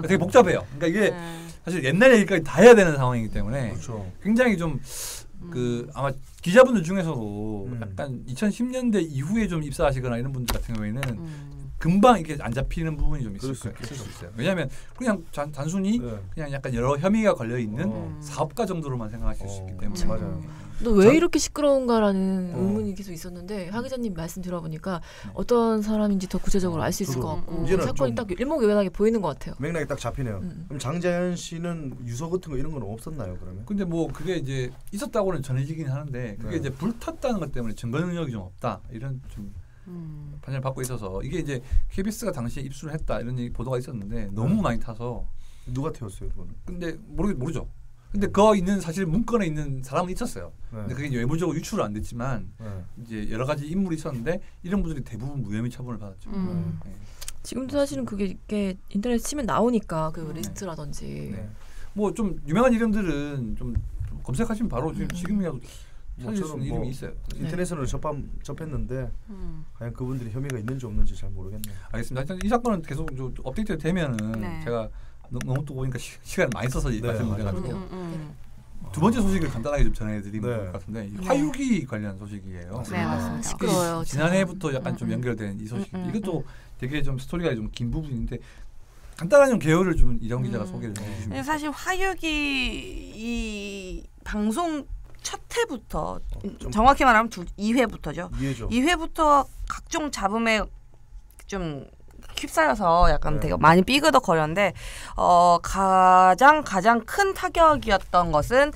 되게 복잡해요. 그러니까 이게 사실 옛날 얘기까지 다 해야 되는 상황이기 때문에 굉장히 좀 그 아마 기자분들 중에서도 약간 2010년대 이후에 좀 입사하시거나 이런 분들 같은 경우에는 금방 이게 안 잡히는 부분이 좀 있을 수 있어요. 왜냐하면 그냥 단순히 그냥 약간 여러 혐의가 걸려 있는 사업가 정도로만 생각하실 수 있기 때문에. 맞아요. 너 왜 이렇게 시끄러운가라는 의문이 계속 있었는데 하 기자님 말씀 들어보니까 어떤 사람인지 더 구체적으로 알 수 있을 것 같고 사건이 딱 일목요연하게 보이는 것 같아요. 맥락이 딱 잡히네요. 그럼 장자연 씨는 유서 같은 거 이런 건 없었나요 그러면? 근데 뭐 그게 이제 있었다고는 전해지긴 하는데 그게 이제 불탔다는 것 때문에 증거 능력이 좀 없다 이런 좀 판단을 받고 있어서 이게 이제 KBS가 당시에 입수를 했다 이런 보도가 있었는데 너무 많이 타서 누가 태웠어요 그거는? 근데 모르죠. 근데 그 있는 사실 문건에 있는 사람은 있었어요. 근데 그게 이제 외부적으로 유출은 안 됐지만 이제 여러 가지 인물이 있었는데 이런 분들이 대부분 무혐의 처분을 받았죠. 지금도 사실은 그게 인터넷 치면 나오니까 그 리스트라든지 뭐 좀 유명한 이름들은 좀 검색하시면 바로 지금이라도 찾을 수 있는 이름이 있어요. 인터넷으로 접했는데 과연 그분들이 혐의가 있는지 없는지 잘 모르겠네요. 알겠습니다. 일단 이 사건은 계속 업데이트 되면은 제가 너무 또 보니까 시간을 많이 써서 말씀드려가지고 두 번째 소식을 간단하게 좀 전해드리는 것 같은데 화유기 관련 소식이에요. 네 맞습니다. 시끄러워요. 지난해부터 약간 좀 연결된 이 소식. 이것도 되게 좀 스토리가 좀 긴 부분인데 간단한 좀 개요를 좀 이정 기자가 소개를 해주시면. 사실 화유기 이 방송 첫 회부터 정확히 말하면 2회부터죠. 2회부터 각종 잡음에 좀 휩싸여서 약간 되게 많이 삐그덕거렸는데 가장 큰 타격이었던 것은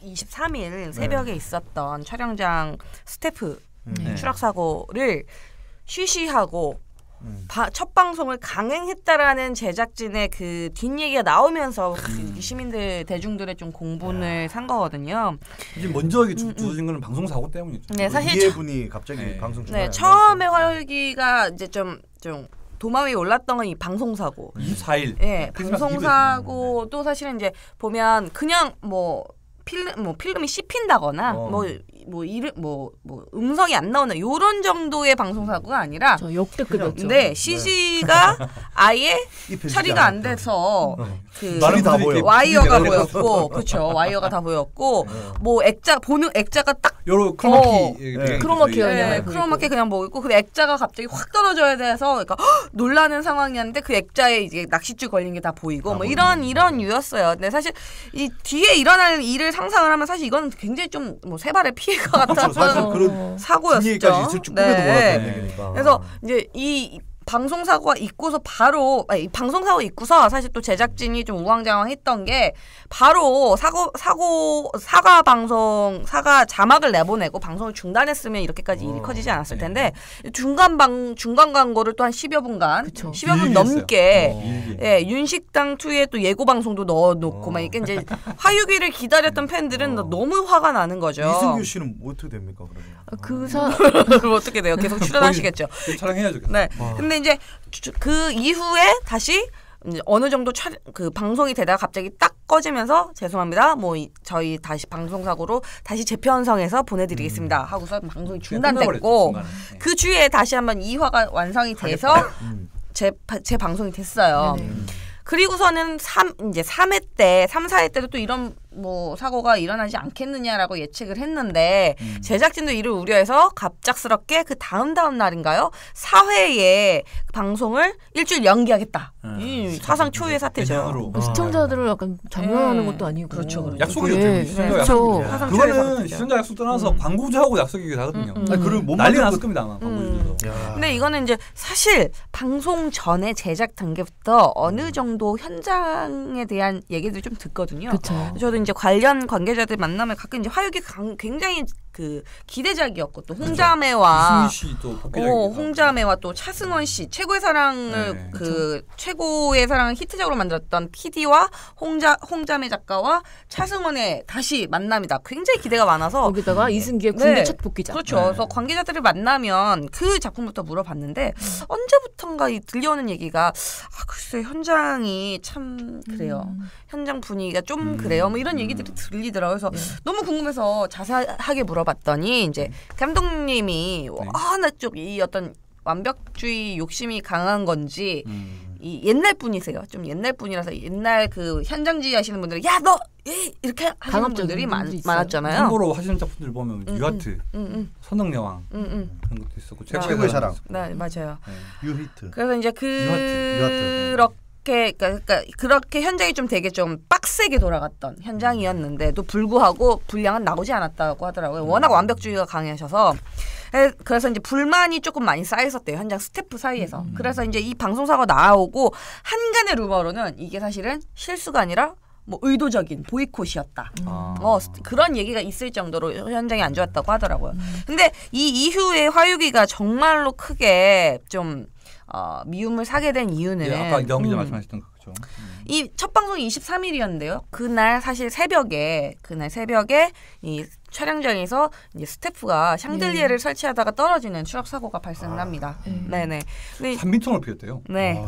23일 새벽에 있었던 촬영장 스태프 추락 사고를 쉬쉬하고 첫 방송을 강행했다라는 제작진의 그 뒷얘기가 나오면서 시민들 대중들의 좀 공분을 산 거거든요. 이제 먼저 주어진 거는 방송 사고 때문이죠. 네, 사실 이해분이 갑자기 방송 중간에 처음에 화요일기가 이제 좀 도마 위에 올랐던 건 이 방송 사고. 24일. 네, 방송 사고도 사실은 이제 보면 그냥 필름이 씹힌다거나 음성이 안 나오는 요런 정도의 방송 사고가 아니라 역대급이었죠. 네, CG가 아예 처리가 안 돼서 그 와이어가 보였고, 그렇죠. 와이어가 다 보였고, 뭐 액자가 딱 요런 크로마키 크로마키 그냥 보이고 그 액자가 갑자기 확 떨어져야 돼서 그러니까 놀라는 상황이었는데 그 액자에 이제 낚싯줄 걸린 게 다 보이고 뭐 이런 유였어요. 근데 사실 이 뒤에 일어날 일을 상상을 하면 사실 이건 굉장히 좀 뭐 세 발의 피해가 같았던 그런 사고였죠. 있을 줄 꿈에도 몰랐던 얘기니까. 그래서 이제 이 방송 사고가 있고서 방송 사고 있고서 사실 또 제작진이 좀 우왕좌왕했던 게 바로 사과 자막을 내보내고 방송을 중단했으면 이렇게까지 일이 커지지 않았을 텐데 중간 광고를 또 한 10여 분간 10여 분 넘게 윤식당 2의 또 예고 방송도 넣어놓고 막 이게 이제 화요일을 기다렸던 팬들은 너무 화가 나는 거죠. 이승규 씨는 어떻게 됩니까 그러면? 그럼 어떻게 돼요? 계속 출연하시겠죠. 촬영해야죠. 네. 근데 이제 그 이후에 다시 이제 어느 정도 그 방송이 되다가 갑자기 딱 꺼지면서 죄송합니다. 뭐 저희 다시 방송 사고로 다시 재편성해서 보내드리겠습니다. 하고서 방송이 중단됐고 그 주에 다시 한번 2화가 완성이 돼서 재방송이 됐어요. 그리고서는 3회 때, 3, 4회 때도 또 이런 뭐 사고가 일어나지 않겠느냐라고 예측을 했는데 제작진도 이를 우려해서 갑작스럽게 그 다음 날인가요? 4회에 방송을 일주일 연기하겠다. 사상 초유의 사태죠. 시청자들을 약간 장려하는 것도 아니고. 그렇죠. 약속이었죠. 그렇죠. 그거는 시청자 약속 떠나서 광고주하고 약속이 다거든요. 난리 났을 겁니다 아마 광고주도. 근데 이거는 이제 사실 방송 전에 제작 단계부터 어느 정도 현장에 대한 얘기들을 좀 듣거든요. 저도 이제 관련 관계자들 만나면 가끔 이제 화요일기 굉장히 그 기대작이었고 또 홍자매와 홍자매와 또 차승원 씨 최고의 사랑을 최고의 사랑을 히트작으로 만들었던 PD와 홍자매 작가와 차승원의 다시 만남이다. 굉장히 기대가 많아서 거기다가 이승기의 군대 첫 복귀작. 그렇죠. 그래서 관계자들을 만나면 그 작품부터 물어봤는데 언제부턴가 들려오는 얘기가 글쎄 현장이 참 그래요. 현장 분위기가 좀 그래요. 뭐 이런 얘기들이 들리더라고요. 그래서 너무 궁금해서 자세하게 물어봤더니 이제 감독님이 워낙 좀 이 어떤 완벽주의 욕심이 강한 건지 이 옛날 분이세요. 좀 옛날 분이라서 옛날 그 현장지휘 하시는 분들이 야 너 이렇게 하시는 분들이 많았잖아요. 참고로 하시는 작품들 보면 유하트, 선릉여왕 그런 것도 있었고 최고의 사랑. 네 맞아요. 유히트. 그래서 이제 그렇게 현장이 좀 되게 좀 빡세게 돌아갔던 현장이었는데도 불구하고 분량은 나오지 않았다고 하더라고요. 워낙 완벽주의가 강하셔서. 그래서 이제 불만이 조금 많이 쌓였었대요. 현장 스태프 사이에서. 그래서 이제 이 방송사가 나오고 한간의 루머로는 이게 사실은 실수가 아니라 뭐 의도적인 보이콧이었다. 그런 얘기가 있을 정도로 현장이 안 좋았다고 하더라고요. 근데 이 이후에 화요기가 정말로 크게 좀 미움을 사게 된 이유는 아까 이정 기자 말씀하셨던 거죠. 이 첫 방송이 23일이었는데요. 그날 새벽에 이 촬영장에서 이제 스태프가 샹들리에를 설치하다가 떨어지는 추락 사고가 발생을 합니다. 네네. 3미터를 피했대요. 네.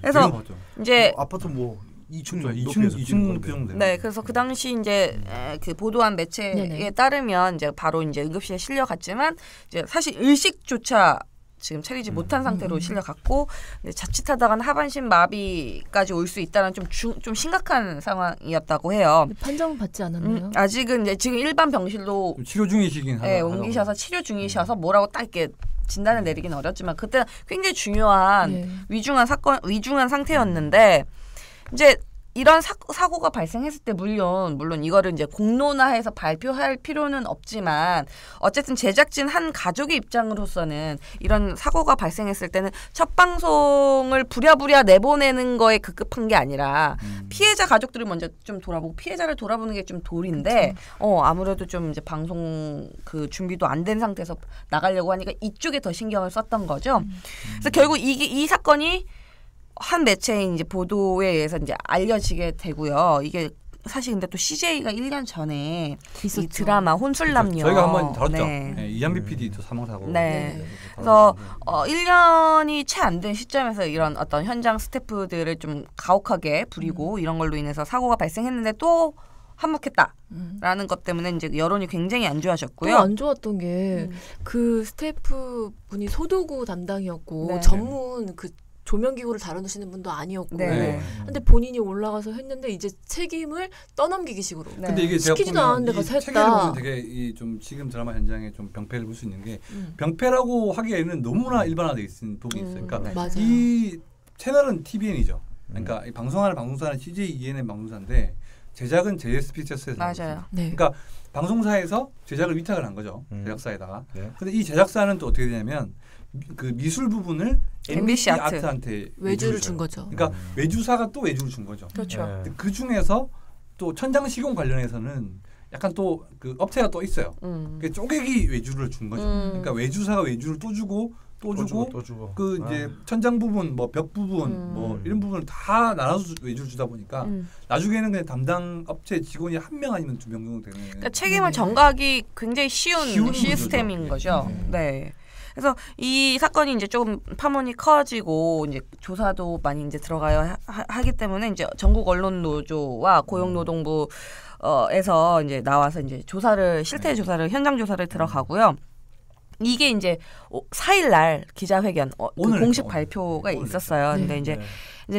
그래서 이제 아파트 뭐 2층 그 정도. 네, 그래서 그 당시 이제 그 보도한 매체에 따르면 이제 바로 이제 응급실에 실려갔지만 이제 사실 의식조차 지금 차리지 못한 상태로 실려갔고 자칫하다간 하반신 마비까지 올 수 있다는 좀 심각한 상황이었다고 해요. 판정 받지 않았나요? 아직은 이제 지금 일반 병실로 치료 중이시긴 하죠. 네, 옮기셔서 치료 중이셔서 뭐라고 딱 이렇게 진단을 내리기는 어렵지만 그때 굉장히 중요한 위중한 상태였는데 이제 이런 사고가 발생했을 때 물론 이거를 이제 공론화해서 발표할 필요는 없지만 어쨌든 제작진 한 가족의 입장으로서는 이런 사고가 발생했을 때는 첫 방송을 부랴부랴 내보내는 거에 급급한 게 아니라 피해자 가족들을 먼저 좀 돌아보고 피해자를 돌아보는 게 좀 도리인데 아무래도 좀 이제 방송 그 준비도 안 된 상태에서 나가려고 하니까 이쪽에 더 신경을 썼던 거죠. 그래서 결국 이 사건이 한 매체의 이제 보도에 의해서 이제 알려지게 되고요. 이게 사실 근데 또 CJ가 1년 전에 있었죠. 이 드라마 혼술남녀 저희가 한번 다뤘죠. 네, 이한비 PD도 사망 사고. 네. 그래서 1년이 채 안 된 시점에서 이런 어떤 현장 스태프들을 좀 가혹하게 부리고 이런 걸로 인해서 사고가 발생했는데 또 한몫했다라는 것 때문에 이제 여론이 굉장히 안 좋아졌고요. 또 안 좋았던 게 그 스태프 분이 소도구 담당이었고 전문 그 조명기구를 다루시는 분도 아니었고 근데 본인이 올라가서 했는데 이제 책임을 떠넘기기 식으로 근데 이게 시키지도 않은데 가서 했다. 책을 보면 되게 좀 지금 드라마 현장에 좀 병폐를 볼 수 있는 게 병폐라고 하기에는 너무나 일반화되어 있는 부분이 있어요. 그러니까 이 채널은 TVN이죠. 그러니까 방송하는 방송사는 CJ ENM 방송사인데 제작은 JS 피처스에서 맞아요. 그러니까 방송사에서 제작을 위탁을 한 거죠. 제작사에다가. 근데 이 제작사는 또 어떻게 되냐면 그 미술 부분을 MBC 아트한테 외주를 준 거죠. 그러니까 외주사가 또 외주를 준 거죠. 그렇죠. 그 중에서 또 천장 시공 관련해서는 약간 또 그 업체가 또 있어요. 그 쪼개기 외주를 준 거죠. 그러니까 외주사가 외주를 또 주고 그 이제 천장 부분, 뭐 벽 부분, 뭐 이런 부분을 다 나눠서 외주를 주다 보니까 나중에는 그냥 담당 업체 직원이 한 명 아니면 2명 정도 되는. 그러니까 책임을 전가하기 굉장히 쉬운 시스템인 거죠. 네. 그래서 이 사건이 이제 조금 파문이 커지고 이제 조사도 많이 이제 들어가야 하기 때문에 이제 전국 언론 노조와 고용노동부 에서 이제 나와서 이제 실태 조사를 현장 조사를 들어가고요. 이게 이제 4일 날 기자회견 그 공식 발표가 있었어요. 근데 이제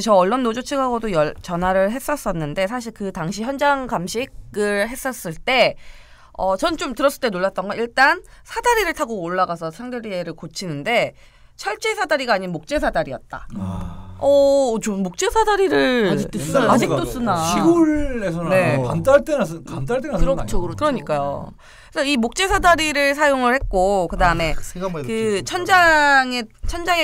저 언론 노조 측하고도 전화를 했었었는데 사실 그 당시 현장 감식을 했었을 때 전 좀 들었을 때 놀랐던 건 일단 사다리를 타고 올라가서 샹들리에를 고치는데 철제 사다리가 아닌 목재 사다리였다. 좀 목재 사다리를 아직도 쓰나. 시골에서나 감딸 때나 그렇죠. 그러니까요. 그래서 이 목재 사다리를 사용을 했고 그다음에 그 천장에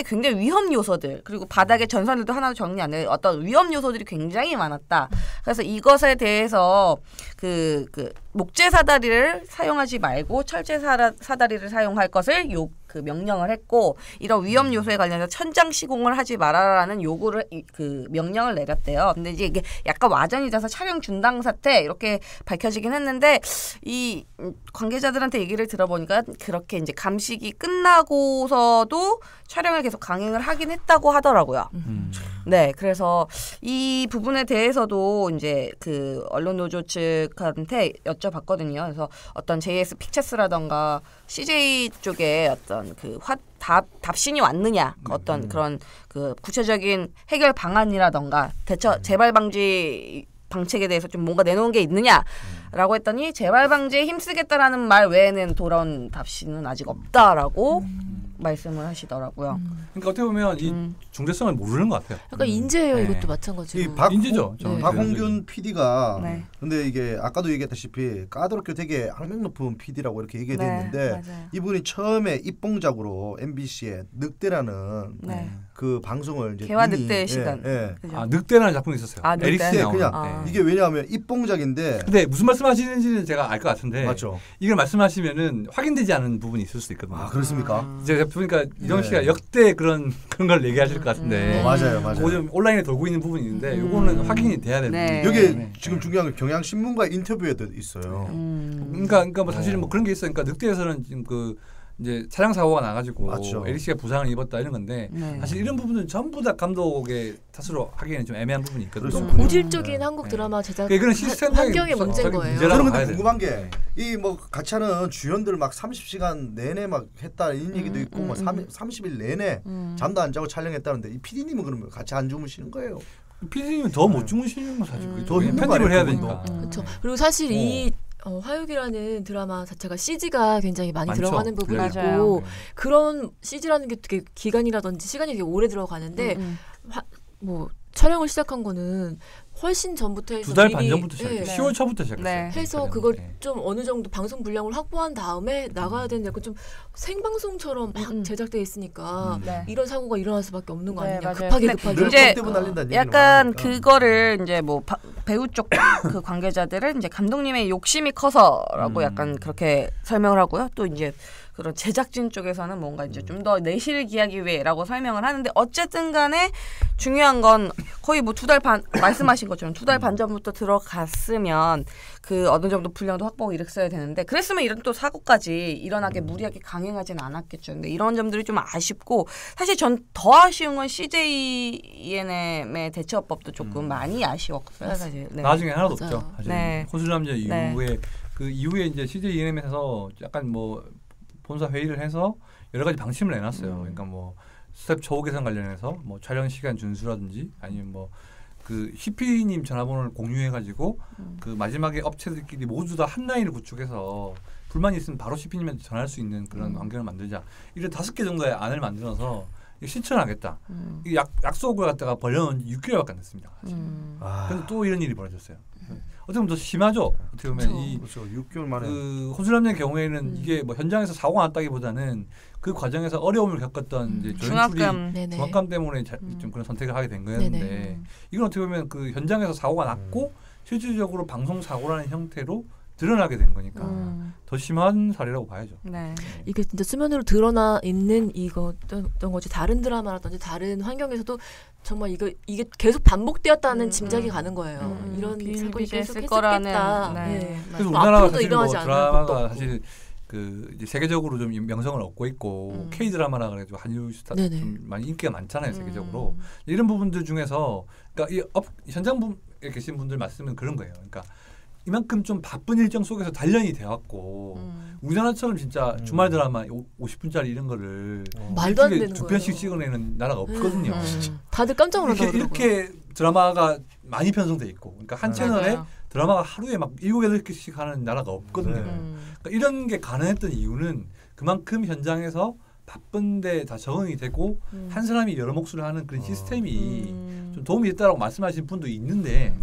굉장히 위험 요소들 그리고 바닥에 전선들도 하나도 정리 안 돼 어떤 위험 요소들이 굉장히 많았다. 그래서 이것에 대해서 그 목재 사다리를 사용하지 말고 철제 사다리를 사용할 것을 그 명령을 했고 이런 위험 요소에 관련해서 천장 시공을 하지 말아라는 요구를 그 명령을 내렸대요. 근데 이제 이게 약간 와전이 돼서 촬영 중단 사태 이렇게 밝혀지긴 했는데 이 관계자들한테 얘기를 들어보니까 그렇게 이제 감식이 끝나고서도 촬영을 계속 강행을 하긴 했다고 하더라고요. 네, 그래서 이 부분에 대해서도 이제 그 언론 노조 측한테 여쭤봤거든요. 그래서 어떤 JS 픽처스라던가 CJ 쪽에 어떤 그 답신이 왔느냐, 어떤 그런 그 구체적인 해결 방안이라던가 재발 방지 방책에 대해서 좀 뭔가 내놓은 게 있느냐라고 했더니 재발 방지에 힘쓰겠다라는 말 외에는 돌아온 답신은 아직 없다라고 말씀을 하시더라고요. 그러니까 어떻게 보면 이 중대성을 모르는 것 같아요. 약간 인재예요. 이것도 마찬가지로. 인재죠. 박홍균 PD가 근데 이게 아까도 얘기했다시피 까다롭게 되게 악명 높은 PD라고 이렇게 얘기가 됐는데 이분이 처음에 입봉작으로 MBC의 늑대라는 그 방송을 이제 개화 늑대의 시간. 늑대라는 작품이 있었어요. 에릭스 그냥 이게 왜냐하면 입봉작인데. 근데 무슨 말씀하시는지는 제가 알 것 같은데. 맞죠. 이걸 말씀하시면은 확인되지 않은 부분이 있을 수도 있거든요. 그렇습니까? 제가 보니까 이정 씨가 역대 그런 걸 얘기하실 것 같은데. 맞아요. 그거 좀 온라인에 돌고 있는 부분이 있는데 이거는 확인이 돼야 되는. 여기 지금 중요한 게 경향신문과의 인터뷰에도 있어요. 그러니까 뭐 사실은 뭐 그런 게 있어요. 그러니까 늑대에서는 지금 그 이제 차량 사고가 나가지고 에릭 씨가 부상을 입었다 이런 건데 사실 이런 부분은 전부 다 감독의 탓으로 하기에는 좀 애매한 부분이 있거든요. 좀 고질적인 한국 드라마 제작 환경의 문제인 거예요. 저는 근데 궁금한 게 이 뭐 같이 하는 주연들 막 30시간 내내 막 했다 이런 얘기도 있고 뭐 30일 내내 잠도 안 자고 촬영했다는데 이 PD님은 그러면 같이 안 주무시는 거예요? PD님은 더 못 주무시는 거 사실 더 편집을 해야 되니까. 그렇죠. 그리고 사실 이 화육이라는 드라마 자체가 CG가 굉장히 많이 들어가는 부분이 있고 그런 CG라는 게 되게 기간이라든지 시간이 되게 오래 들어가는데 뭐 촬영을 시작한 거는 훨씬 전부터 해서 2달 반 전부터 시작했어요. 10월 초부터 시작했어요. 네. 해서 그걸 좀 어느 정도 방송 분량을 확보한 다음에 나가야 되는 약간 좀 생방송처럼 막 제작돼 있으니까 이런 사고가 일어날 수밖에 없는 거 아니냐. 급하게 이제 약간 그거를 이제 뭐 배우 쪽 그 관계자들은 이제 감독님의 욕심이 커서라고 약간 그렇게 설명을 하고요. 또 이제 그런 제작진 쪽에서는 뭔가 이제 좀 더 내실을 기하기 위해라고 설명을 하는데 어쨌든 간에 중요한 건 거의 뭐 2달 반 말씀하신 것처럼 2달 반 전부터 들어갔으면 그 어느 정도 분량도 확보하고 이랬어야 되는데 그랬으면 이런 또 사고까지 일어나게 무리하게 강행하지는 않았겠죠. 근데 이런 점들이 좀 아쉽고 사실 전 더 아쉬운 건 CJ ENM의 대처법도 조금 많이 아쉬웠어요. 사실. 네. 나중에 하나도 없죠. 사실 혼술남녀 이후에 그 이후에 이제 CJ ENM에서 약간 뭐 본사 회의를 해서 여러 가지 방침을 내놨어요. 그러니까 뭐 스텝 처우 개선 관련해서 뭐 촬영 시간 준수라든지 아니면 뭐 그 CP님 전화번호를 공유해가지고 그 마지막에 업체들끼리 모두 다 한 라인을 구축해서 불만이 있으면 바로 CP님한테 전화할 수 있는 그런 환경을 만들자. 이런 5개 정도의 안을 만들어서 실천하겠다. 이 약속을 갖다가 벌려놓은 6개월밖에 안 됐습니다. 그런데 또 이런 일이 벌어졌어요. 어떻게 보면 더 심하죠. 어떻게 보면 이 그렇죠. 6개월 만에 그 혼술남녀의 경우에는 이게 뭐 현장에서 사고가 났다기보다는 그 과정에서 어려움을 겪었던 이제 중압감 때문에 좀 그런 선택을 하게 된 거였는데 이건 어떻게 보면 그 현장에서 사고가 났고 실질적으로 방송 사고라는 형태로 드러나게 된 거니까 더 심한 사례라고 봐야죠. 네. 이게 진짜 수면으로 드러나 있는 이거였던 거지. 다른 드라마라든지 다른 환경에서도 정말 이게 계속 반복되었다는 짐작이 가는 거예요. 이런 사건이 계속 했었겠다. 그래서 우리나라가 사실 뭐 드라마가 사실 그 이제 세계적으로 좀 명성을 얻고 있고 K 드라마라 그래가지고 한류 스타 좀 많이 인기가 많잖아요 세계적으로. 이런 부분들 중에서 그러니까 이 현장에 계신 분들 말씀은 그런 거예요. 그러니까 이만큼 좀 바쁜 일정 속에서 단련이 되었고 우리나라처럼 진짜 주말 드라마 50분짜리 이런 거를 말도 안 되는 2편씩 찍어내는 나라가 없거든요. 다들 깜짝 놀라더라고요. 이렇게 드라마가 많이 편성돼 있고 그러니까 한 채널에 드라마가 하루에 막 7, 8개씩 하는 나라가 없거든요. 그러니까 이런 게 가능했던 이유는 그만큼 현장에서 바쁜데 다 적응이 되고 한 사람이 여러 몫을 하는 그런 시스템이 좀 도움이 됐다라고 말씀하시는 분도 있는데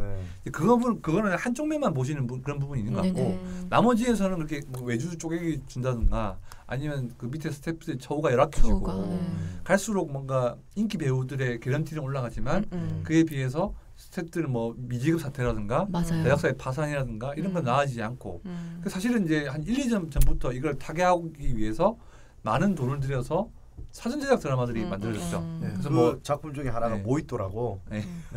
그거는 한쪽 면만 보시는 그런 부분이 있는 것 같고 나머지에서는 그렇게 뭐 외주 쪼개기 준다든가 아니면 그 밑에 스태프들의 처우가 열악해지고 갈수록 뭔가 인기 배우들의 개런티는 올라가지만 그에 비해서 스태프들은 뭐 미지급 사태라든가 제작사의 파산이라든가 이런 건 나아지지 않고 사실은 이제 한 1, 2년 전부터 이걸 타개하기 위해서 많은 돈을 들여서 사전 제작 드라마들이 만들어졌죠. 그래서 뭐 작품 중에 하나가 모히또라고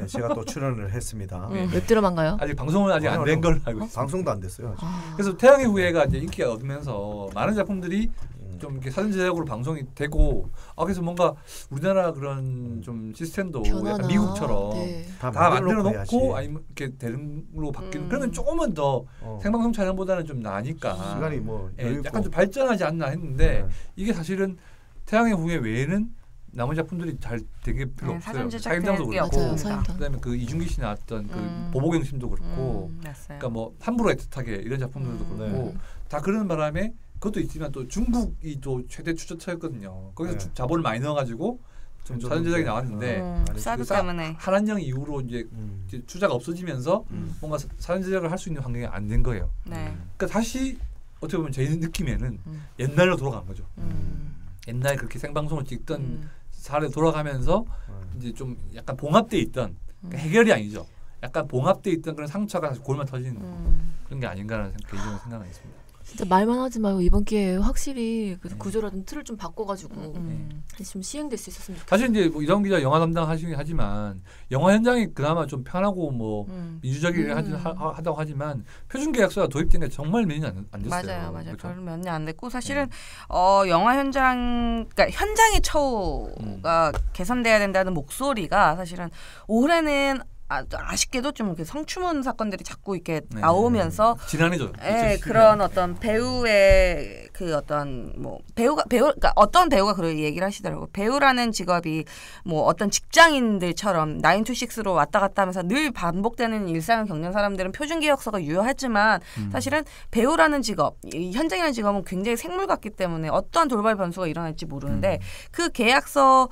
제가 또 출연을 했습니다. 웹드라마인가요? 아직 방송은 아직 안 된 걸로 알고 있습니다. 방송도 안 됐어요. 그래서 태양의 후예가 이제 인기가 얻으면서 많은 작품들이 좀 이렇게 사전 제작으로 방송이 되고 그래서 뭔가 우리나라 그런 좀 시스템도 약간 미국처럼 다 만들어 놓고 아니면 이렇게 대중으로 바뀌는 그러면 조금은 더 생방송 촬영보다는 좀 나으니까 시간이 뭐 약간 좀 발전하지 않나 했는데 이게 사실은 태양의 후예 외에는 나머지 작품들이 잘 되게 별로 없어요. 사임당도 그렇고 그다음에 그 이준기 씨 나왔던 그 보복의 심도 그렇고 그러니까 뭐 함부로 애틋하게 이런 작품들도 그렇고 다 그러는 바람에 그것도 있지만 또 중국이 또 최대 추천처였거든요. 거기서 자본을 많이 넣어가지고 좀 사전 제작이 나왔는데 사드 때문에 한한령 이후로 이제 투자가 없어지면서 뭔가 사전 제작을 할 수 있는 환경이 안 된 거예요. 그러니까 다시 어떻게 보면 제 느낌에는 옛날로 돌아간 거죠. 옛날 그렇게 생방송을 찍던 사례 돌아가면서 이제 좀 약간 봉합돼 있던 그러니까 해결이 아니죠. 약간 봉합돼 있던 그런 상처가 골마 터지는 그런 게 아닌가라는 개인적인 생각은 있습니다. 진짜 말만 하지 말고 이번 기회에 확실히 그 구조라든 틀을 좀 바꿔가지고 좀 시행될 수 있었으면 좋겠어요. 사실 이제 뭐 이다운 기자 영화 담당하시긴 하지만 영화 현장이 그나마 좀 편하고 뭐 민주적이긴 하다고 하지만 표준 계약서가 도입된 게 정말 몇 년 안 됐어요. 맞아요. 별로 몇 년 안 됐고 사실은 영화 현장 그러니까 현장의 처우가 개선돼야 된다는 목소리가 사실은 올해는 아쉽게도 좀 성추문 사건들이 자꾸 이렇게 나오면서 지난해죠. 그런 어떤 배우의 그 어떤 뭐 그러니까 어떤 배우가 그런 얘기를 하시더라고요. 배우라는 직업이 뭐 어떤 직장인들처럼 9 to 6로 왔다 갔다 하면서 늘 반복되는 일상을 겪는 사람들은 표준 계약서가 유효하지만 사실은 배우라는 직업, 이 현장이라는 직업은 굉장히 생물 같기 때문에 어떠한 돌발 변수가 일어날지 모르는데 그 계약서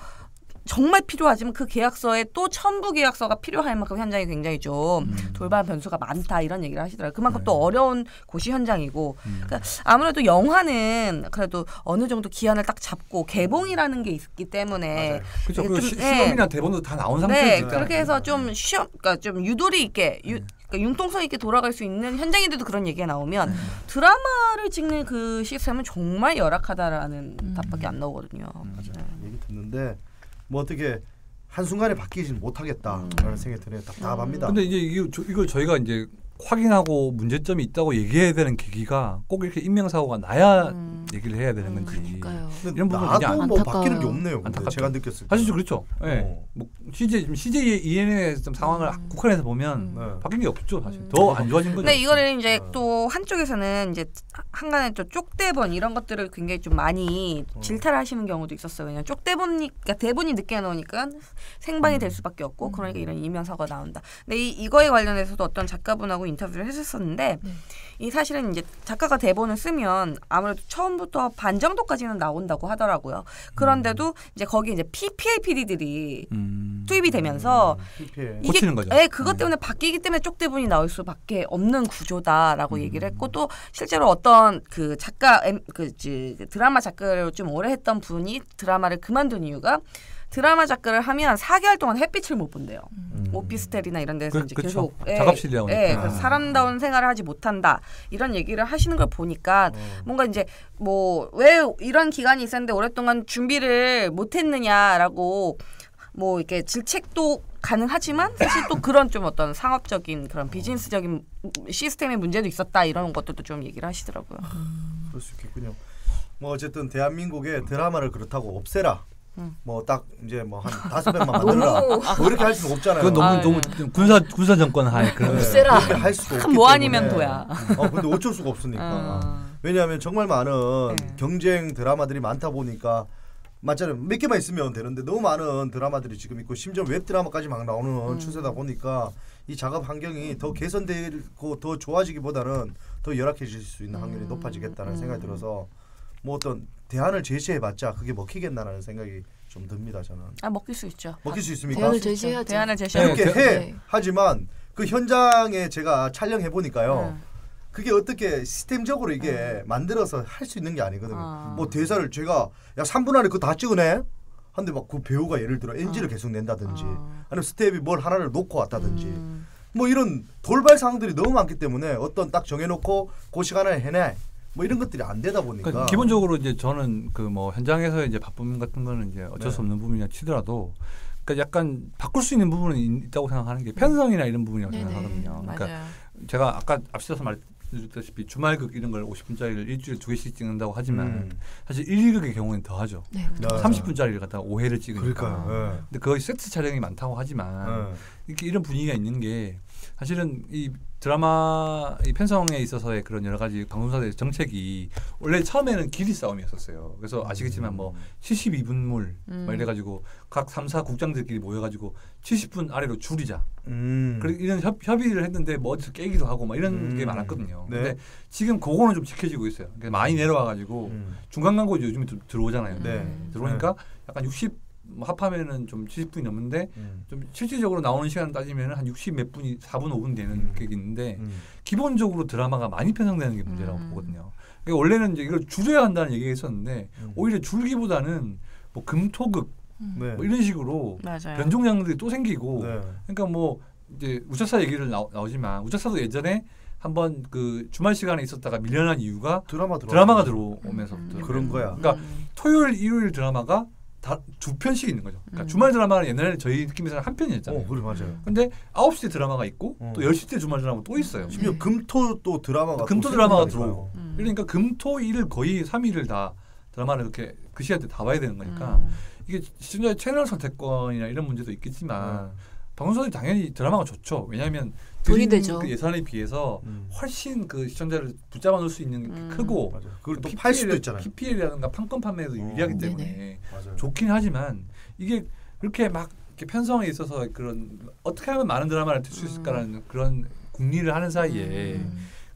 정말 필요하지만 그 계약서에 또 첨부 계약서가 필요할 만큼 현장이 굉장히 좀 돌발 변수가 많다 이런 얘기를 하시더라고요. 그만큼 또 어려운 곳이 현장이고 그러니까 아무래도 영화는 그래도 어느 정도 기한을 딱 잡고 개봉이라는 게 있기 때문에 그렇죠. 그 시험이나 대본도 다 나온 상태에서 그렇게 해서 좀 그러니까 좀 유도리 있게 그러니까 융통성 있게 돌아갈 수 있는 현장인데도 그런 얘기가 나오면 드라마를 찍는 그 시스템은 정말 열악하다라는 답밖에 안 나오거든요. 맞아요. 얘기 듣는데 뭐 어떻게 한순간에 바뀌지는 못하겠다라는 생각이 드네요. 답답합니다. 근데 이제 이걸 저희가 이제 확인하고 문제점이 있다고 얘기해야 되는 계기가 꼭 이렇게 인명사고가 나야 얘기를 해야 되는 건지 이런 부분은 나도 뭐 바뀌는 게 없네요. 제가 느꼈을 때 사실 그렇죠. 네. 뭐 CJ EN의 상황을 국한에서 보면 바뀐 게 없죠. 사실 더 안 좋아진 거죠. 근데 이거를 이제 또 한쪽에서는 이제 한간에 또 쪽대본 이런 것들을 굉장히 좀 많이 질타를 하시는 경우도 있었어요. 왜냐면 그러니까 대본이 늦게 나오니까 생방이 될 수밖에 없고 그러니까 이런 인명사고가 나온다. 근데 이거에 관련해서도 어떤 작가분하고 인터뷰를 했었는데 이 사실은 이제 작가가 대본을 쓰면 아무래도 처음부터 반 정도까지는 나온다고 하더라고요. 그런데도 이제 거기 이제 PPL PD들이 투입이 되면서 이게 고치는 거죠. 네, 그것 때문에 바뀌기 때문에 쪽대본이 나올 수밖에 없는 구조다라고 얘기를 했고 또 실제로 어떤 그 작가 드라마 작가를 좀 오래 했던 분이 드라마를 그만둔 이유가 드라마 작가를 하면 4개월 동안 햇빛을 못 본대요. 오피스텔이나 이런 데서 이제 계속 작업실이라고 그래서 사람다운 생활을 하지 못한다 이런 얘기를 하시는 걸 보니까 뭔가 이제 뭐 왜 이런 기간이 있었는데 오랫동안 준비를 못했느냐라고 뭐 이렇게 질책도 가능하지만 사실 또 그런 좀 어떤 상업적인 그런 비즈니스적인 시스템의 문제도 있었다 이런 것들도 좀 얘기를 하시더라고요. 그럴 수 있겠군요. 뭐 어쨌든 대한민국의 드라마를 그렇다고 없애라. 뭐 딱 이제 뭐 한 500만 만들어라. 뭐 이렇게 할 수는 없잖아요. 그건 너무 군사 정권 하에 그렇게 할 수도 없기 때문에. 뭐 아니면 도야. 근데 어쩔 수가 없으니까. 왜냐하면 정말 많은 경쟁 드라마들이 많다 보니까 맞잖아요. 몇 개만 있으면 되는데 너무 많은 드라마들이 지금 있고 심지어 웹 드라마까지 막 나오는 추세다 보니까 이 작업 환경이 더 개선되고 더 좋아지기보다는 더 열악해질 수 있는 확률이 높아지겠다는 생각이 들어서 뭐 어떤 대안을 제시해봤자 그게 먹히겠나라는 생각이 좀 듭니다. 저는. 먹힐 수 있죠. 먹힐 수 있습니까? 대안을 제시해야죠. 대안을 제시하고 이렇게 해. 하지만 그 현장에 제가 촬영해 보니까요. 그게 어떻게 시스템적으로 이게 만들어서 할 수 있는 게 아니거든요. 뭐 대사를 제가 야 3분 안에 그거 다 찍어내? 한데 막 그 배우가 예를 들어 NG를 계속 낸다든지 아니면 스텝이 뭘 하나를 놓고 왔다든지 뭐 이런 돌발 사항들이 너무 많기 때문에 어떤 딱 정해놓고 그 시간에 해내. 뭐 이런 것들이 안 되다 보니까 그러니까 기본적으로 이제 저는 그 뭐 현장에서 이제 바쁨 같은 거는 이제 어쩔 수 없는 부분이라 치더라도 그러니까 약간 바꿀 수 있는 부분은 있다고 생각하는 게 편성이나 이런 부분이라고 생각하거든요. 그러니까 맞아요. 제가 아까 앞서서 말씀드렸다시피 주말극 이런 걸 50분짜리를 일주일에 2개씩 찍는다고 하지만 사실 1극의 경우는 더 하죠. 30분짜리를 갖다가 5회를 찍으니까. 근데 거의 세트 촬영이 많다고 하지만 이렇게 이런 분위기가 있는 게 사실은 이 드라마 이 편성에 있어서의 그런 여러 가지 방송사들의 정책이 원래 처음에는 길이 싸움이었었어요. 그래서 아시겠지만 뭐 72분물 막 이래가지고 각 3사 국장들끼리 모여가지고 70분 아래로 줄이자. 그리고 이런 협의를 했는데 뭐 어디서 깨기도 하고 막 이런 게 많았거든요. 근데 지금 그거는 좀 지켜지고 있어요. 많이 내려와가지고 중간 광고 요즘에 들어오잖아요. 들어오니까 약간 60 합하면은 좀 70분이 넘는데 좀 실질적으로 나오는 시간 따지면 한 60 몇 분이 4분 5분 되는 게 있는데 기본적으로 드라마가 많이 편성되는 게 문제라고 보거든요. 그러니까 원래는 이제 이걸 줄여야 한다는 얘기가 있었는데 오히려 줄기보다는 뭐 금토극 뭐 이런 식으로 변종 장르들이 또 생기고 그러니까 뭐 이제 우차사 얘기를 나오지만 우차사도 예전에 한번 그 주말 시간에 있었다가 밀려난 이유가 드라마가 들어오면서부터 그런 거야. 그러니까 토요일 일요일 드라마가 다 2편씩 있는 거죠. 그러니까 주말 드라마는 옛날에는 저희 느낌에서는 한 편이었잖아요. 그래 맞아요. 근데 9시 드라마가 있고 또 10시 때 주말 드라마가 또 있어요. 심지어 금토 또 드라마가 들어오고. 그러니까 금토 일 거의 3일을 다 드라마를 이렇게 그 시간대 다 봐야 되는 거니까 이게 시청자의 채널 선택권이나 이런 문제도 있겠지만 방송사들이 당연히 드라마가 좋죠. 왜냐하면 돈이 되죠. 그 예산에 비해서 훨씬 그 시청자를 붙잡아 놓을 수 있는 게 크고 그리고 또 팔 수도 있잖아요. PPL이라든가 판권 판매에도 유리하기 때문에 좋긴 하지만 이게 그렇게 막 이렇게 편성에 있어서 그런 어떻게 하면 많은 드라마를 틀 수 있을까라는 그런 궁리를 하는 사이에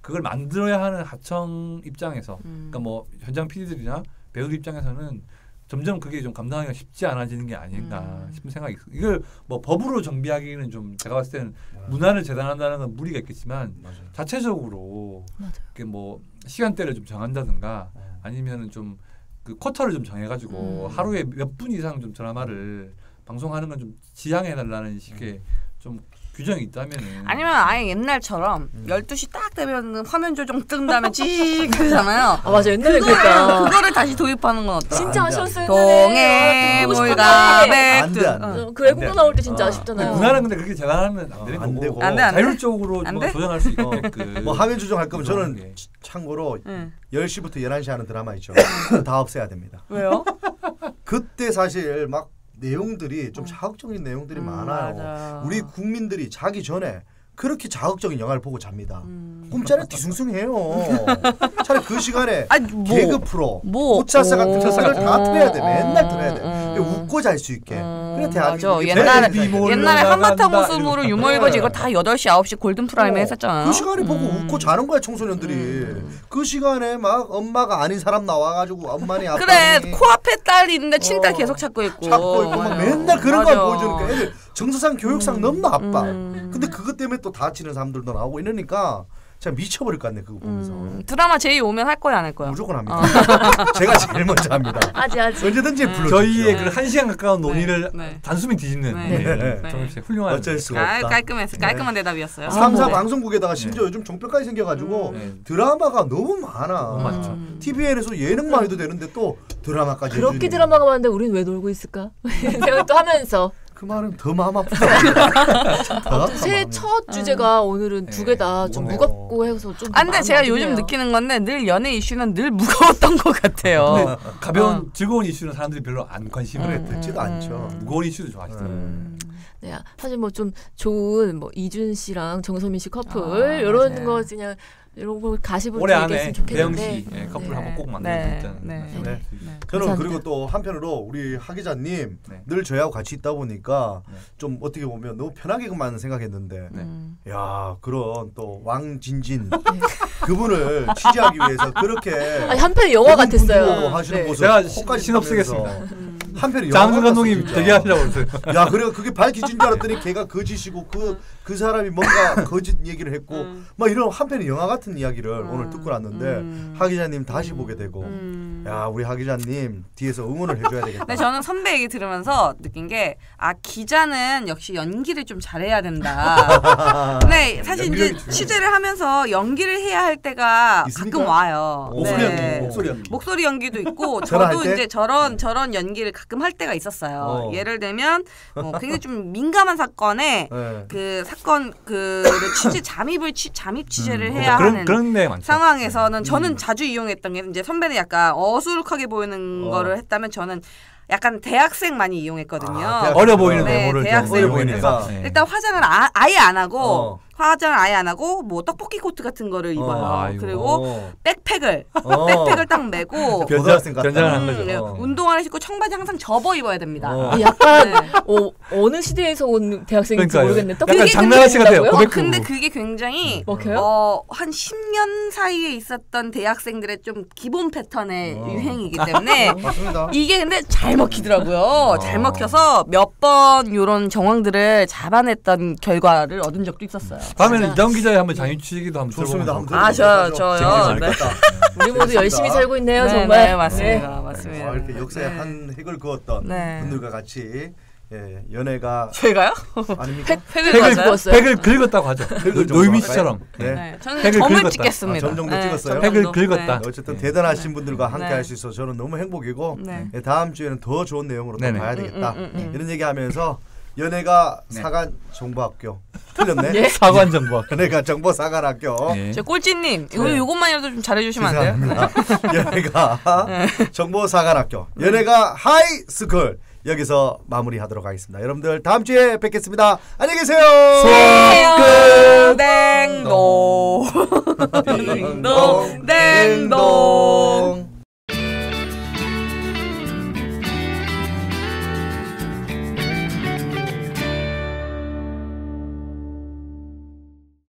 그걸 만들어야 하는 하청 입장에서 그러니까 뭐 현장 PD들이나 배우들 입장에서는 점점 그게 좀 감당하기가 쉽지 않아지는 게 아닌가 싶은 생각이 있어요. 이걸 뭐 법으로 정비하기는 좀 제가 봤을 때는 문화를 재단한다는 건 무리가 있겠지만 자체적으로 이렇게 뭐 시간대를 좀 정한다든가 아니면은 좀 그 쿼터를 좀 정해가지고 하루에 몇 분 이상 좀 드라마를 방송하는 건 좀 지양해달라는 식의 좀 규정이 있다면은 아니면 아예 옛날처럼 12시 딱 되면 화면 조정 뜬 다음에 찍 그러잖아요. 아 맞아 옛날에 그랬다. 그거를 다시 도입하는 건 어때? 진짜 아쉬웠어요. 동해 물가백 그 외국어 나올 때 진짜 아쉽잖아요. 문화는 근데 그렇게 재단하면 안 되는 거고 자율적으로 뭐 조정할 수 있게끔 뭐 화면 조정할 거면 저는 참고로 10시부터 11시 하는 드라마 있죠. 다 없애야 됩니다. 왜요? 그때 사실 막 내용들이 좀 자극적인 내용들이 많아요. 맞아. 우리 국민들이 자기 전에 그렇게 자극적인 영화를 보고 잡니다. 꿈자리 뒤숭숭해요. 차라리 그 시간에 개그 프로, 우차사 같은 것을 다 틀어야 돼. 맨날 틀어야 돼. 웃고 잘 수 있게. 그래 대한민국이 옛날에 한바탕 웃음으로 유머 일거지 이거 다 8시, 9시 골든 프라임에 했었잖아요. 그 시간에 보고 웃고 자는 거야 청소년들이. 그 시간에 막 엄마가 아닌 사람 나와가지고 엄마니 아빠니 그래 코앞에 딸이 있는데 친딸 계속 찾고 있고 막 맨날 그런 걸 보여주니까 애들 정서상 교육상 너무 나빠. 근데 그것 때문에 또 다치는 사람들도 나오고 이러니까 진짜 미쳐버릴 것 같네 그거 보면서. 드라마 제이 오면 할 거야 안 할 거야? 무조건 합니다. 제가 제일 먼저 합니다. 언제든지 불러주십시오. 저희의 그 1시간 가까운 논의를 단숨에 뒤집는 정엽 씨 훌륭한. 어쩔 수가 없다. 깔끔한 대답이었어요. 3사 방송국에다가 심지어 요즘 종편까지 생겨가지고 드라마가 너무 많아. 맞죠. TVN에서 예능만 해도 되는데 또 드라마까지 그렇게 해주니. 드라마가 많은데 우리는 왜 놀고 있을까? 생각도 하면서. 그 말은 더 마음 아프다. 새해 첫 주제가 오늘은 두 개 다 좀 무겁고 해서 좀. 근데 제가 요즘 느끼는 건데 늘 연애 이슈는 늘 무거웠던 것 같아요. 근데 가벼운 즐거운 이슈는 사람들이 별로 안 관심을 듣지도 않죠. 무거운 이슈도 좋아하시더라고요. 네, 사실 뭐 좀 좋은 뭐 이준 씨랑 정소민 씨 커플 이런 거 그냥. 이런 거 가시볼 올해 안에 있으면 좋겠는데. 대영 씨 커플 한번 꼭 만나야 되잖아요. 저는 그리고 또 한편으로 우리 하 기자님 늘 저희하고 같이 있다 보니까 좀 어떻게 보면 너무 편하게만 생각했는데 야 그런 또 왕진진 그분을 취재하기 위해서 그렇게 한편의 영화 같았어요. 하시는 모습 제가 신업 쓰겠습니다. 한편의 장수 감독님 대기하시라고 그랬어요. 야 그래 그게 밝혀진 줄 알았더니 걔가 거짓이고 그 사람이 뭔가 거짓 얘기를 했고 막 이런 한편의 영화 같은 이야기를 오늘 듣고 났는데 하 기자님 다시 보게 되고 야 우리 하 기자님 뒤에서 응원을 해줘야 되겠다. 근데 저는 선배 얘기 들으면서 느낀 게 기자는 역시 연기를 좀 잘해야 된다. 근데 사실 이제 취재를 하면서 연기를 해야 할 때가 있습니까? 가끔 와요. 목소리 연기도 있고 저도 이제 저런 연기를 가끔 할 때가 있었어요. 예를 들면 굉장히 좀 민감한 사건에 그 사건 잠입 취재를 해야 하는 그런 상황에서는 저는 자주 이용했던 게 이제 선배는 약간 어수룩하게 보이는 거를 했다면 저는 약간 대학생 많이 이용했거든요. 어려 보이는 메모를 대학생 보이니까 일단 화장을 아예 안 하고 뭐 떡볶이 코트 같은 거를 입어요. 그리고 백팩을 딱 메고 변장한 거죠. 운동화를 신고 청바지 항상 접어 입어야 됩니다. 약간 어느 시대에서 온 대학생인지 모르겠네. 약간 장난아저씨 같아요. 근데 그게 굉장히 한 10년 사이에 있었던 대학생들의 좀 기본 패턴의 유행이기 때문에 이게 근데 잘 먹히더라고요. 잘 먹혀서 몇 번 이런 정황들을 잡아냈던 결과를 얻은 적도 있었어요. 다음에는 이다운 기자의 한번 장유 취재기도 한번 좋습니다. 저요. 우리 모두 열심히 살고 있네요. 정말. 네, 맞습니다. 이렇게 역사의 한 획을 그었던 분들과 같이 연애가 제가요? 아닙니까? 획을 긁었다고 하죠. 노유미 씨처럼. 저는 점을 찍겠습니다. 점 정도 찍었어요. 획을 긁었다. 어쨌든 대단하신 분들과 함께 할 수 있어서 저는 너무 행복이고 다음 주에는 더 좋은 내용으로 또 봐야 되겠다. 이런 얘기하면서 연애가 사관 정보학교 틀렸네. 사관 정보학교. 연애가 정보 사관학교. 저 꼴찌님 요것만이라도 좀 잘해주시면 안 돼요? 연애가 정보 사관학교. 연애가 하이스쿨. 여기서 마무리하도록 하겠습니다. 여러분들 다음 주에 뵙겠습니다. 안녕히 계세요. 땡동.